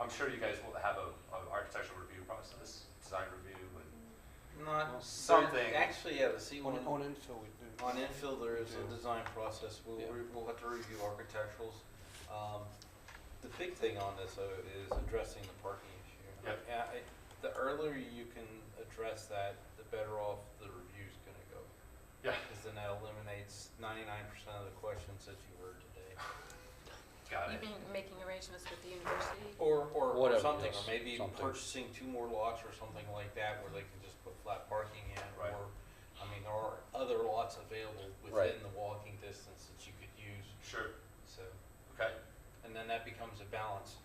I'm sure you guys will have an architectural review process, design review, and Not something. Actually, yeah, On infill, we do. on infill, there is a Yeah. design process. We'll have to review architecturals. The big thing on this, though, is addressing the parking issue. Yep. Yeah, the earlier you can address that, the better off the review's gonna go. Yeah. Because then that eliminates 99% of the questions that you heard today. Got You it. mean making arrangements with the university? Or Whatever, something, yes, or maybe something. purchasing 2 more lots or something like that where they can just put flat parking in. Right. Or, there are other lots available Right. within the walking distance that you could use, Sure. so. Okay. And then that becomes a balance,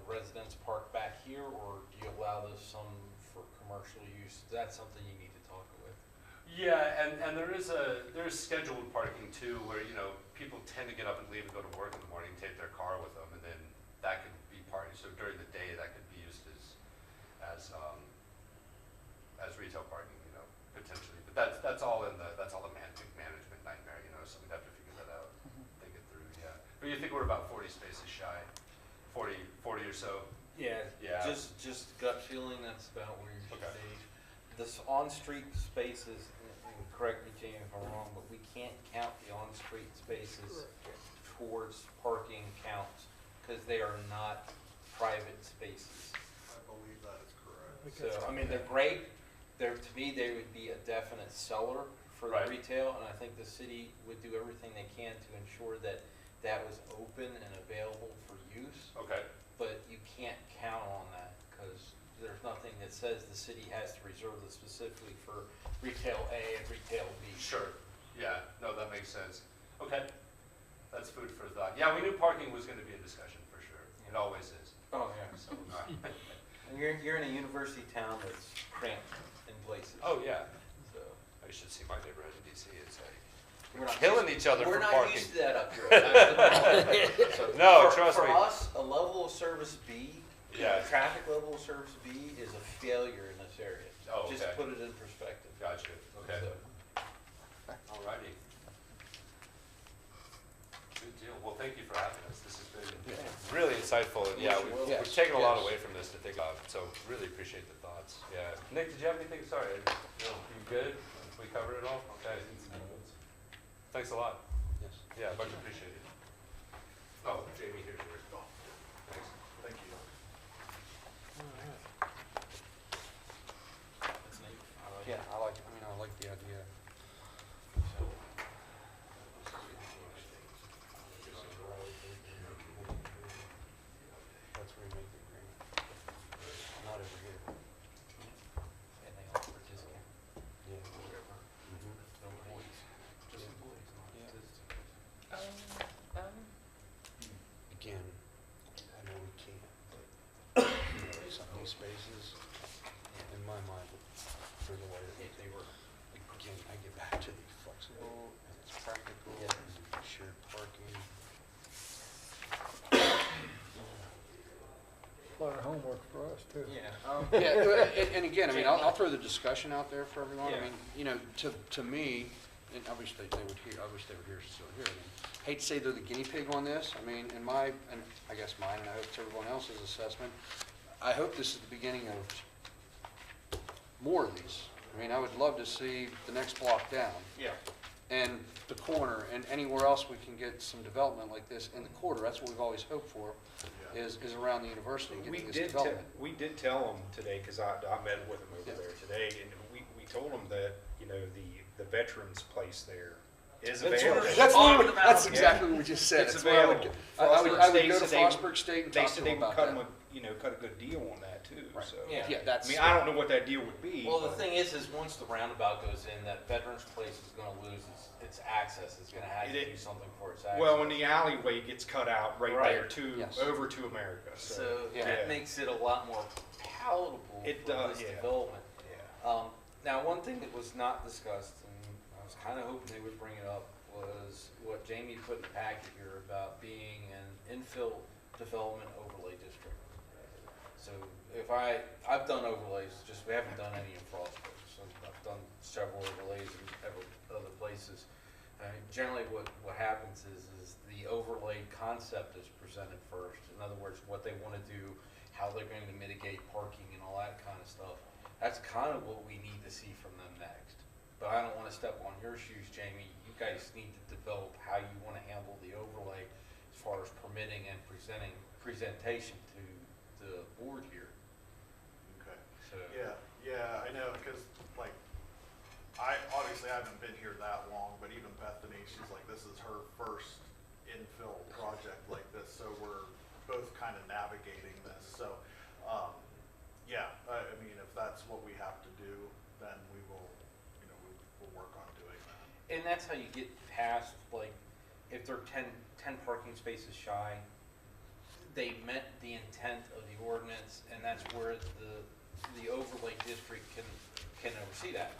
residents park back here, or do you allow this some for commercial use? That's something you need to talk with. Yeah, and there's scheduled parking too, where, people tend to get up and leave and go to work in the morning, take their car with them, and then that could be parking. So during the day, that could be used as retail parking, potentially. But that's all a management nightmare, so we'd have to figure that out, think it through, yeah. But you think we're about 40 spaces shy, 40 or so? Yeah, Yeah. just gut feeling, that's about where you should Okay. be. This on-street spaces, and correct me, Jamie, if I'm wrong, but we can't count the on-street spaces towards parking counts, because they are not private spaces. I believe that is correct. So, they're great, to me, they would be a definite seller for the Right. retail, and I think the city would do everything they can to ensure that that was open and available for use. Okay. But you can't count on that, because there's nothing that says the city has to reserve this specifically for retail A and retail B. Sure, yeah, no, that makes sense. Okay, that's food for thought. Yeah, we knew parking was gonna be a discussion for sure. It always is. Oh, yeah. So, And you're in a university town that's cramped in places. oh, yeah, So, I should see my neighborhood in DC. It's like, we're not killing used- each other We're for not parking. used to that up here. That's the problem. So No, for- trust me. For us, a level of service B, Yeah. a traffic level of service B is a failure in this area. Oh, Just okay. put it in perspective. Gotcha, okay, So, alrighty. Good deal, well, thank you for having us. This has been really insightful, and yeah, we've Yes, taken a lot yes. away from this to think about, so really appreciate the thoughts. Yeah, Nick, did you have anything? Sorry, you good? We covered it all? Okay. Thanks a lot. Yes. Yeah, much appreciated. Oh, Jamie, here's yours. Thanks. Thank you. that's neat. I like it. Yeah, I like the idea. That's where we make the agreement. Not over here. And they offer a discount, Yeah. whatever. Mhm. No employees, just employees, not Yeah. visitors. Again, I know we can't, but some of these spaces, in my mind, for the way that If they were, again, I get back to the flexible and it's practical Yeah. and shared parking. A lot of homework for us, too. yeah. Yeah, and again, I'll throw the discussion out there for everyone. Yeah. To me, and I wish they would hear, I wish they were here, still here. Hate to say they're the guinea pig on this. In my, and I guess mine, and I hope it's everyone else's assessment, I hope this is the beginning of more of these. I would love to see the next block down Yeah. and the corner and anywhere else we can get some development like this in the quarter. That's what we've always hoped for. is around the university, We getting this did, development. we did tell them today, because I met with them over Yeah. there today, and we told them that, you know, the veterans place there is That's what available. we're That's talking what, about. that's Yeah. exactly what we just said. It's That's where I would, available. I would Frostburg go to State said they would- Frostburg State and They talk said to they them would about cut that. them a, you know, cut a good deal on that too, Right. so. Yeah. Yeah, that's. I mean, I don't know what that deal would be. Well, the but- thing is once the roundabout goes in, that Veterans Place is gonna lose its access, it's gonna have to It- do something for its access. Well, when the alleyway gets cut out right Right. there to, Yes. over to America, so. So Yeah. that makes it a lot more palatable It for does, this yeah. development. Yeah. Now, one thing that was not discussed, and I was kinda hoping they would bring it up, was what Jamie put in the packet here about being an infill development overlay district. So if I've done overlays, just we haven't done any in Frostburg, so I've done several overlays in other places. Generally what happens is the overlay concept is presented first. In other words, what they wanna do, how they're going to mitigate parking and all that kind of stuff. That's kind of what we need to see from them next. But I don't wanna step on your shoes, Jamie. You guys need to develop how you wanna handle the overlay as far as permitting and presentation to the board here, Okay. so. Yeah, I know, because like, I obviously haven't been here that long, but even Bethany, she's like, this is her first infill project like this, so we're both kind of navigating this, so, yeah, I mean, if that's what we have to do, then we will, you know, we'll work on doing that. And that's how you get past, like, if they're 10 parking spaces shy, they met the intent of the ordinance, and that's where the overlay district can oversee that.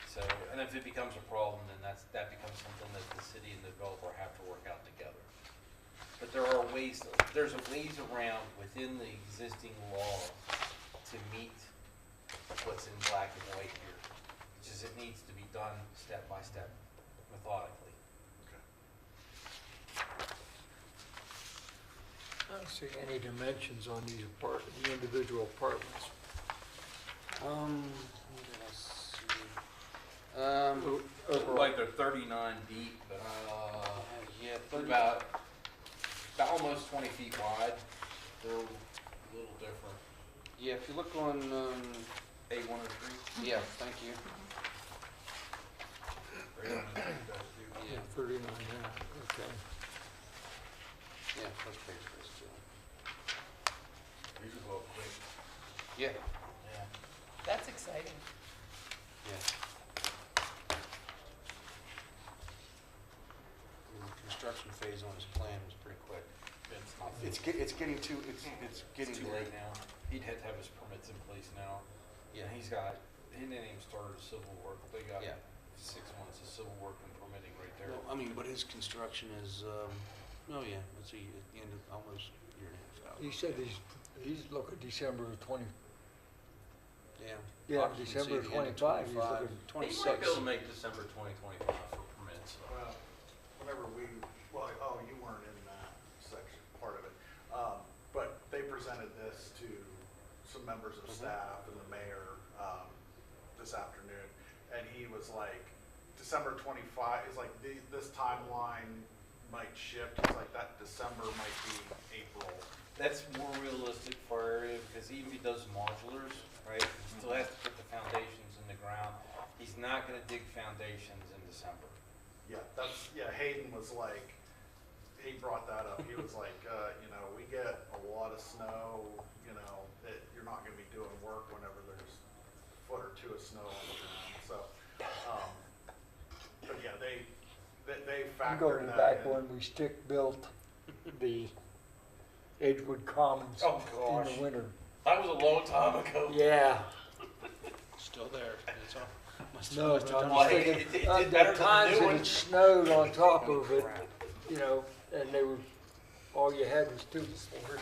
So, and if it becomes a problem, then that becomes something that the city and the developer have to work out together. But there's a ways around within the existing law to meet what's in black and white here. It's just it needs to be done step by step, methodically. I don't see any dimensions on the individual apartments. What did I see? Overall. Like they're 39 deep, but Yeah, 30. about almost 20 feet wide. They're a little different. Yeah, if you look on, A103. yeah, thank you. Yeah, 39, yeah, okay. yeah, first page for this too. These will go up quick. Yeah, Yeah. That's exciting. yeah. The construction phase on his plan was pretty quick. It's not. It's getting too, it's getting It's too late now. He'd have to have his permits in place now. Yeah. And he didn't even start his civil work. They got Yeah. 6 months of civil work and permitting right there. No, I mean, but his construction is, oh yeah, let's see, at the end of almost a year and a half out. He said he's looking December of 20, Yeah. yeah, Occupancy December at of the end of 25, he's 25, looking. He might 26. be able to make December 2025 for permits. Well, whenever you weren't in that section, part of it, but they presented this to some members of staff and the mayor, this afternoon, and he was like, December 25, is like, this timeline might shift, he's like, that December might be April. That's more realistic for our area because even if he does modulars, right, he still has to put the foundations in the ground. He's not gonna dig foundations in December. Yeah, Hayden was like, he brought that up, he was like, you know, we get a lot of snow, you know, that you're not gonna be doing work whenever there's a foot or two of snow on the ground, so, but yeah, they I'm factored going that back in. when we stick built the Edgewood Commons Oh, in gosh. the winter. That was a long time ago. Yeah, Still there, it's all. must- no, must have I'm done Well, just it- thinking, it of did the better than the times new that one. it snowed on top of it, Crap. you know, and they were, all you had was two floors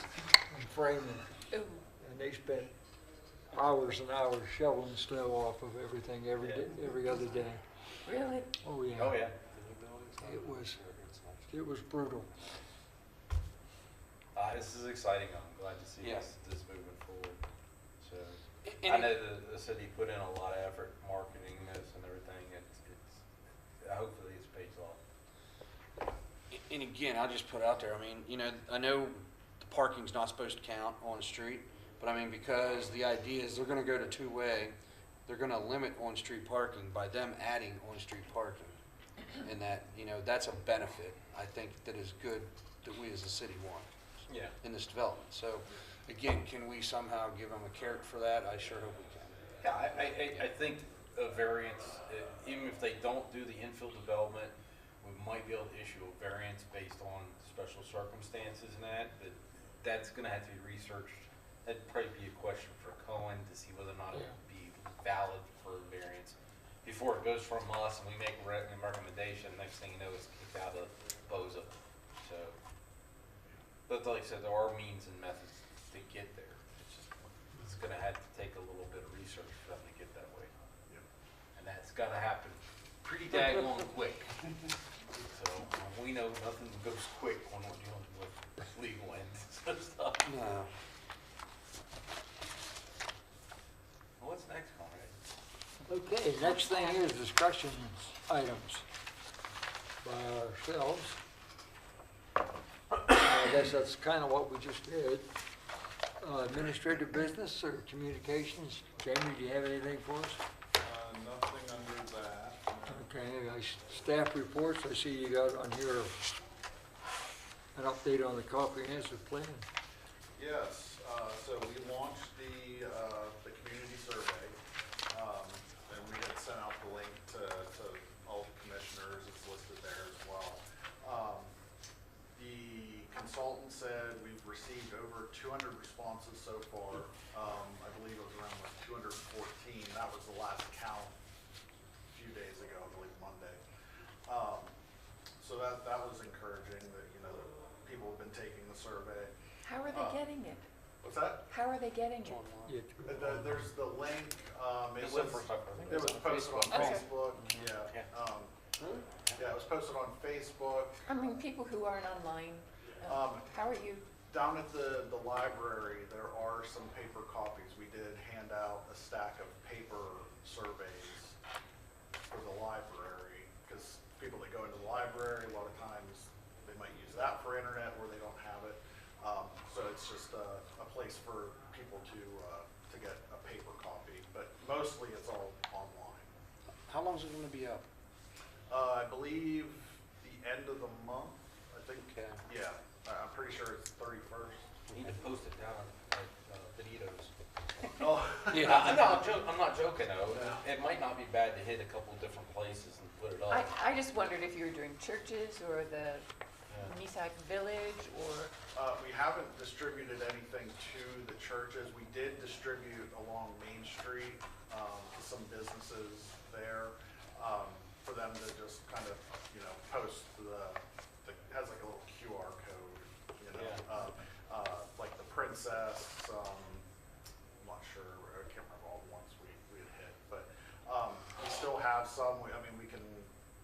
and framing. Ooh, And they spent hours and hours shoveling snow off of everything every other day. really? Oh, yeah. Oh, yeah. It was brutal. This is exciting. I'm glad to see Yeah. this moving forward. So, And I it- know the city put in a lot of effort marketing this and everything. Hopefully it's pays off. And again, I'll just put out there, I mean, you know, I know the the parking's not supposed to count on the street. But I mean, because the idea is they're gonna go to two-way, they're gonna limit on-street parking by them adding on-street parking. And that, that's a benefit, I think, that is good, that we as a city want Yeah. in this development. So, again, can we somehow give them a carrot for that? I sure hope we can. Yeah, I think a variance, even if they don't do the infill development, we might be able to issue a variance based on special circumstances and but that's gonna have to be researched. That'd probably be a question for Cohen to see whether or not it would be valid for a variance. Before it goes from us and we make a recommendation, next thing you know, it's kicked out of BOZA. So, but like I said, there are means and methods to get there. It's gonna have to take a little bit of research for them to get that way. And that's gotta happen pretty daggone quick. So, we know nothing goes quick when we're dealing with legal entities and stuff. No. Well, what's next, Conrad? Okay, next thing is discussion items by ourselves. I guess that's kind of what we just did. Administrative business or communications. Jamie, do you have anything for us? Nothing under that. Okay, staff reports, I see you got on here an update on the comprehensive plan. Yes, so we launched the community survey, and we had sent out the link to all the commissioners, it's listed there as well. The consultant said we've received over 200 responses so far. I believe it was around 214, that was the last count a few days ago, I believe Monday. So that was encouraging that, people have been taking the survey. How are they getting it? What's that? How are they getting it? Yeah, There's the link, it It's was, the first time, I think it was it's on posted on Facebook. Okay. Facebook, yeah. Yeah, it was posted on Facebook. I mean, people who aren't online, Um, how are you? Down at the library, there are some paper copies. We did hand out a stack of paper surveys for the library, because people that go into the library, a lot of times, they might use that for internet or they don't have it. So it's just a place for people to get a paper copy, but mostly it's all online. How long is it gonna be up? I believe the end of the month, I think. Okay. Yeah, I'm pretty sure it's 31st. You need to post it down at Benito's. Oh, Yeah. I'm not joking though. It might not be bad to hit a couple different places and put it up. I just wondered if you were doing churches or the Nisac Village or, we haven't distributed anything to the churches. We did distribute along Main Street, to some businesses there, for them to just kind of, post has like a little QR code, like the Princess, I'm not sure, I can't remember all the ones we had hit, but, we still have some, we can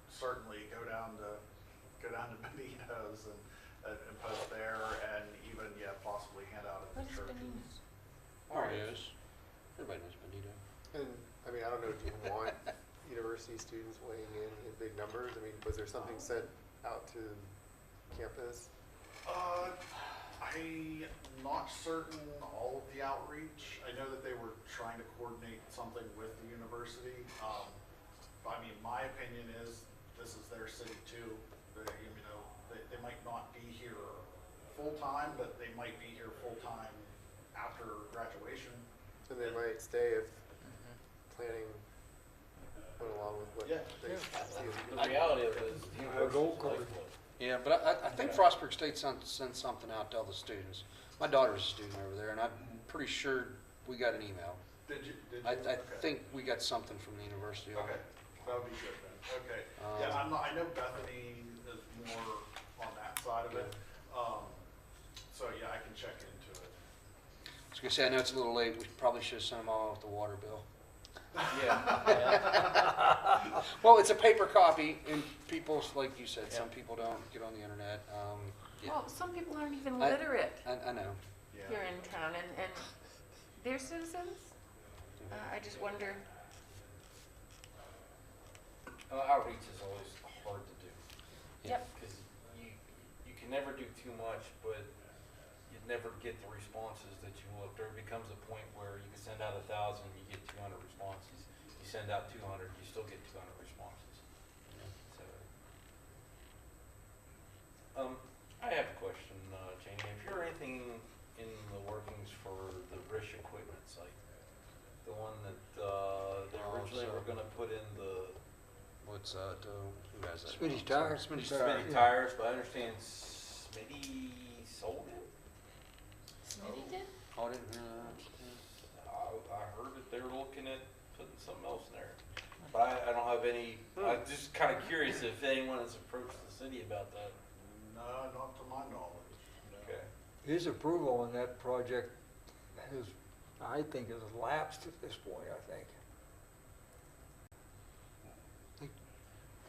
certainly go down to Benito's and post there, and even, possibly hand out at what the is churches. Benino's? Benito's. Everybody knows Benito. And, I don't know, do you want university students weighing in big numbers? Was there something sent out to campus? I'm not certain all of the outreach. I know that they were trying to coordinate something with the university. My opinion is this is their city too. They might not be here full-time, but they might be here full-time after graduation. And they might stay if planning went along with what Yeah. they see as The reality of it is, the gold university's card. lifeblood. Yeah, but I think Frostburg State sent something out to all the students. My daughter's a student over there, and I'm pretty sure we got an email. Did you? I Okay. think we got something from the university on Okay, it. that would be good then. Okay. Yeah, I know Bethany is more on that side of it. So yeah, I can check into it. I was gonna say, I know it's a little late, we probably should have sent them all with the water bill. Yeah. Well, it's a paper copy, and people, like you said, some Yeah. people don't get on the internet. Yeah, Well, some people aren't even I- literate I know. Yeah. here in town, and they're citizens. I just wonder, Outreach is always hard to do. yep, Because you can never do too much, but you never get the responses that you want. There becomes a point where you can send out 1,000, you get 200 responses. You send out 200, you still get 200 responses. So, I have a question, Jamie. If you're anything in the workings for the Rish equipment site, the one that they originally were going to put in the What's, who has that? Smitty's Tires. Smitty's Smitty Tires. tires, but I understand Smitty sold it. Smitty did? Oh, I didn't hear that. I heard that they were looking at putting something else in there. But I don't have any, I'm just kind of curious if anyone has approached the city about that. No, not to my knowledge. No. Okay. His approval on that project has, I think, has lapsed at this point, I think.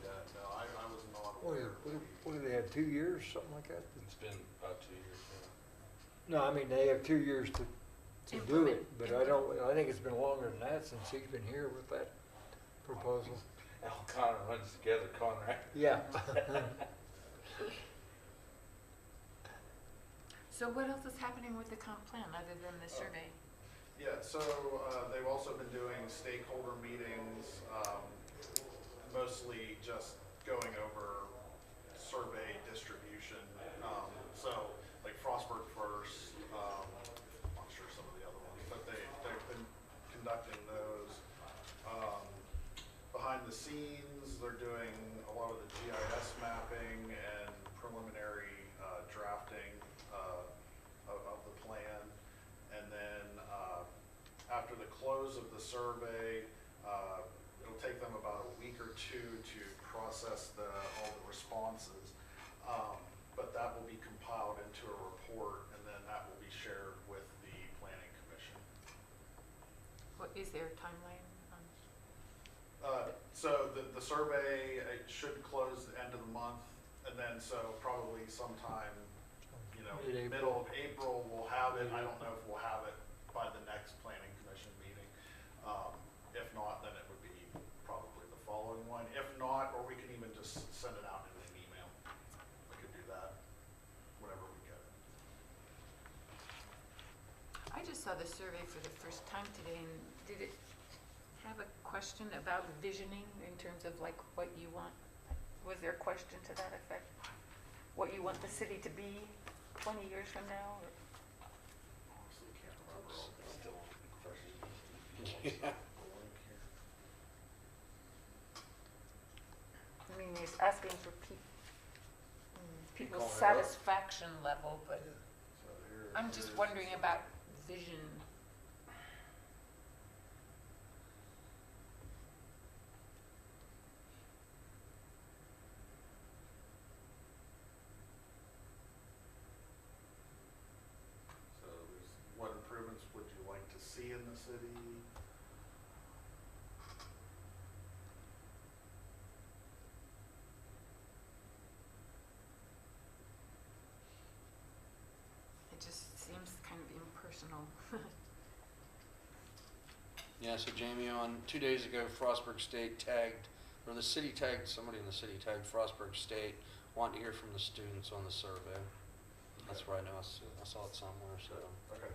Yeah, no, I was not What aware. do they have, 2 years, something like that? It's been about 2 years No, I mean, they have 2 years to do Implement. it, but I think it's been longer than that since he's been here with that proposal. now. Al Connor runs together, Conrad. Yeah. So what else is happening with the comp plan other than the survey? Yeah, so they've also been doing stakeholder meetings, mostly just going over survey distribution. So like Frostburg first, I'm not sure some of the other ones, but they've been conducting those. Behind the scenes, they're doing a lot of the GIS mapping and preliminary drafting of the plan. And then after the close of the survey, it'll take them about a week or two to process all the responses. But that will be compiled into a report, and then that will be shared with the Planning Commission. What, is there a timeline on? So the survey, it should close the end of the month, and then so probably sometime, Mid-April. middle of April, we'll have it. I don't know if we'll have it by the next Planning Commission meeting. If not, then it would be probably the following one. If not, or we can even just send it out in an email. We could do that whenever we get it. I just saw the survey for the first time today, and did it have a question about visioning in terms of like what you want? Was there a question to that effect? What you want the city to be 20 years from now? Or? Honestly, can't remember all the Still Yeah. I mean, he's asking for people's calling it up? satisfaction level, but So here I'm it just is. wondering about vision. So there's, what improvements would you like to see in the city? It just seems kind of impersonal. Yeah, so Jamie, on 2 days ago, Frostburg State tagged, or the city tagged, somebody in the city tagged Frostburg State, wanting to hear from the students on the survey. That's where I know, I saw it somewhere, so. Okay.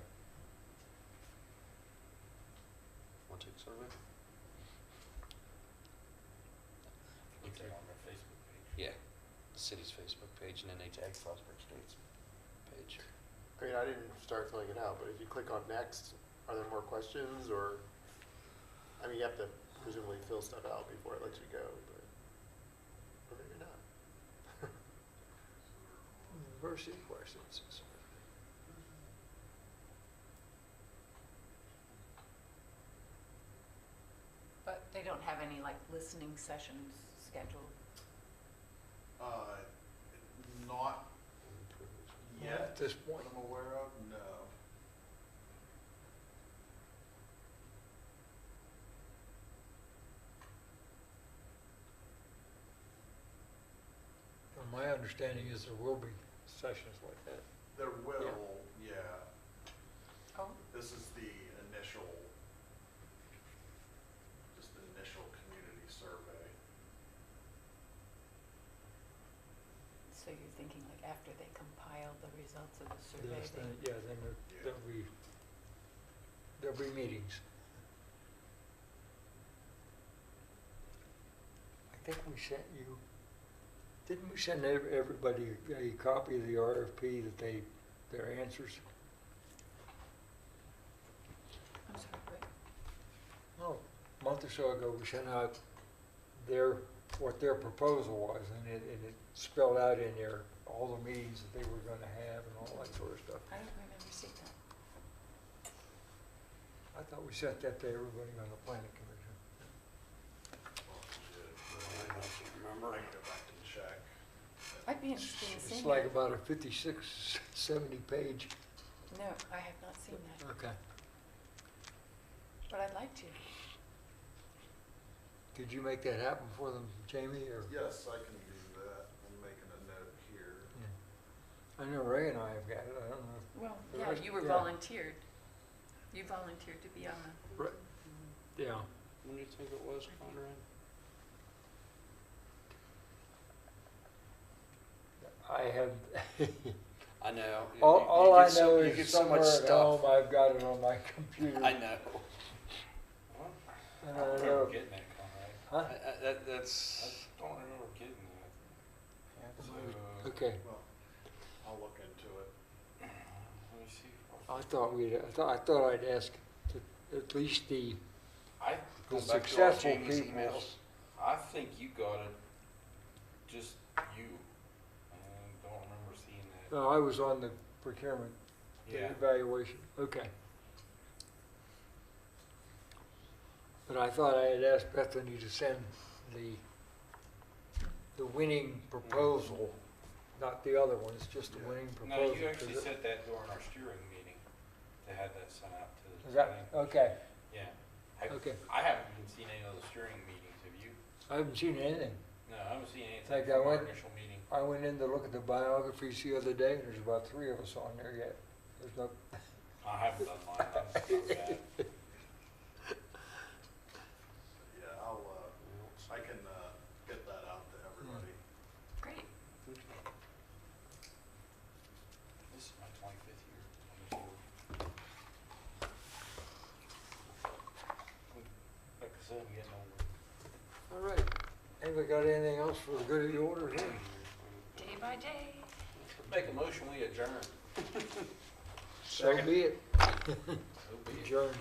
Want to take a survey? Look at it on their Facebook page. Yeah, the city's Facebook page, and then they tagged Frostburg State's page. I mean, I didn't start filling it out, but if you click on next, are there more questions or, I mean, you have to presumably fill stuff out before it lets you go, but, or maybe not. University questions. But they don't have any like listening sessions scheduled. Not Not yet. at this point. That I'm aware of, no. My understanding is there will be sessions like that. There will, yeah. Oh, This is the initial, just the initial community survey. so So you're thinking like after they compile the results of the survey? Yes, they- then, yeah, then there'll be meetings. I think we sent you, didn't we send everybody a copy of the RFP that their answers? I'm sorry, Rick? No, a month or so ago, we sent out what their proposal was, and it spelled out in there all the meetings that they were gonna have and all that sort of stuff. I don't remember seeing that. I thought we sent that to everybody on the planning commission. I don't remember. I can go back and check. I'd be interested in seeing It's like that. about a 56, 70 page. No, I have not seen that, Okay. but I'd like to. Could you make that happen for them, Jamie, or? Yes, I can do that. I'm making a note here. Yeah. I know Ray and I have got it, I don't know. Well, The yeah, rest- you were yeah. volunteered. You volunteered to be on the, Right. Yeah. When do you think it was, Conrad? I have, I know. all I get so- know you is get so somewhere much at stuff. home, I've got it on my computer. I know. And I don't I remember know, getting that, Conrad. huh? I That's, don't remember getting that. So, Okay, Well, I'll look into it. let me see. I thought I'd ask at least the I, going back to all successful Jamie's people. emails, I think you got it, just you. I don't remember seeing that. No, I was on the procurement, the Yeah. evaluation, okay. But I thought I had asked Bethany to send the winning proposal, not the other ones, just the winning No, proposal. you actually 'cause it- said that during our steering meeting, to have that sent out to the. Is that, okay, Yeah. okay. I haven't even seen any of the steering meetings, have you? I haven't seen anything. No, I haven't seen anything fact, I from our went- initial meeting. I went in to look at the biographies the other day, and there's about 3 of us on there yet. There's no, I haven't done mine, I'm so bad. Yeah, I can, get that out to everybody. great. This is my 25th year on this board. Like I said, I'm getting older. all right. Anybody got anything else for the good of the order here? Day by day. Make a motion, we adjourn. So be it. So be it. Adjourn.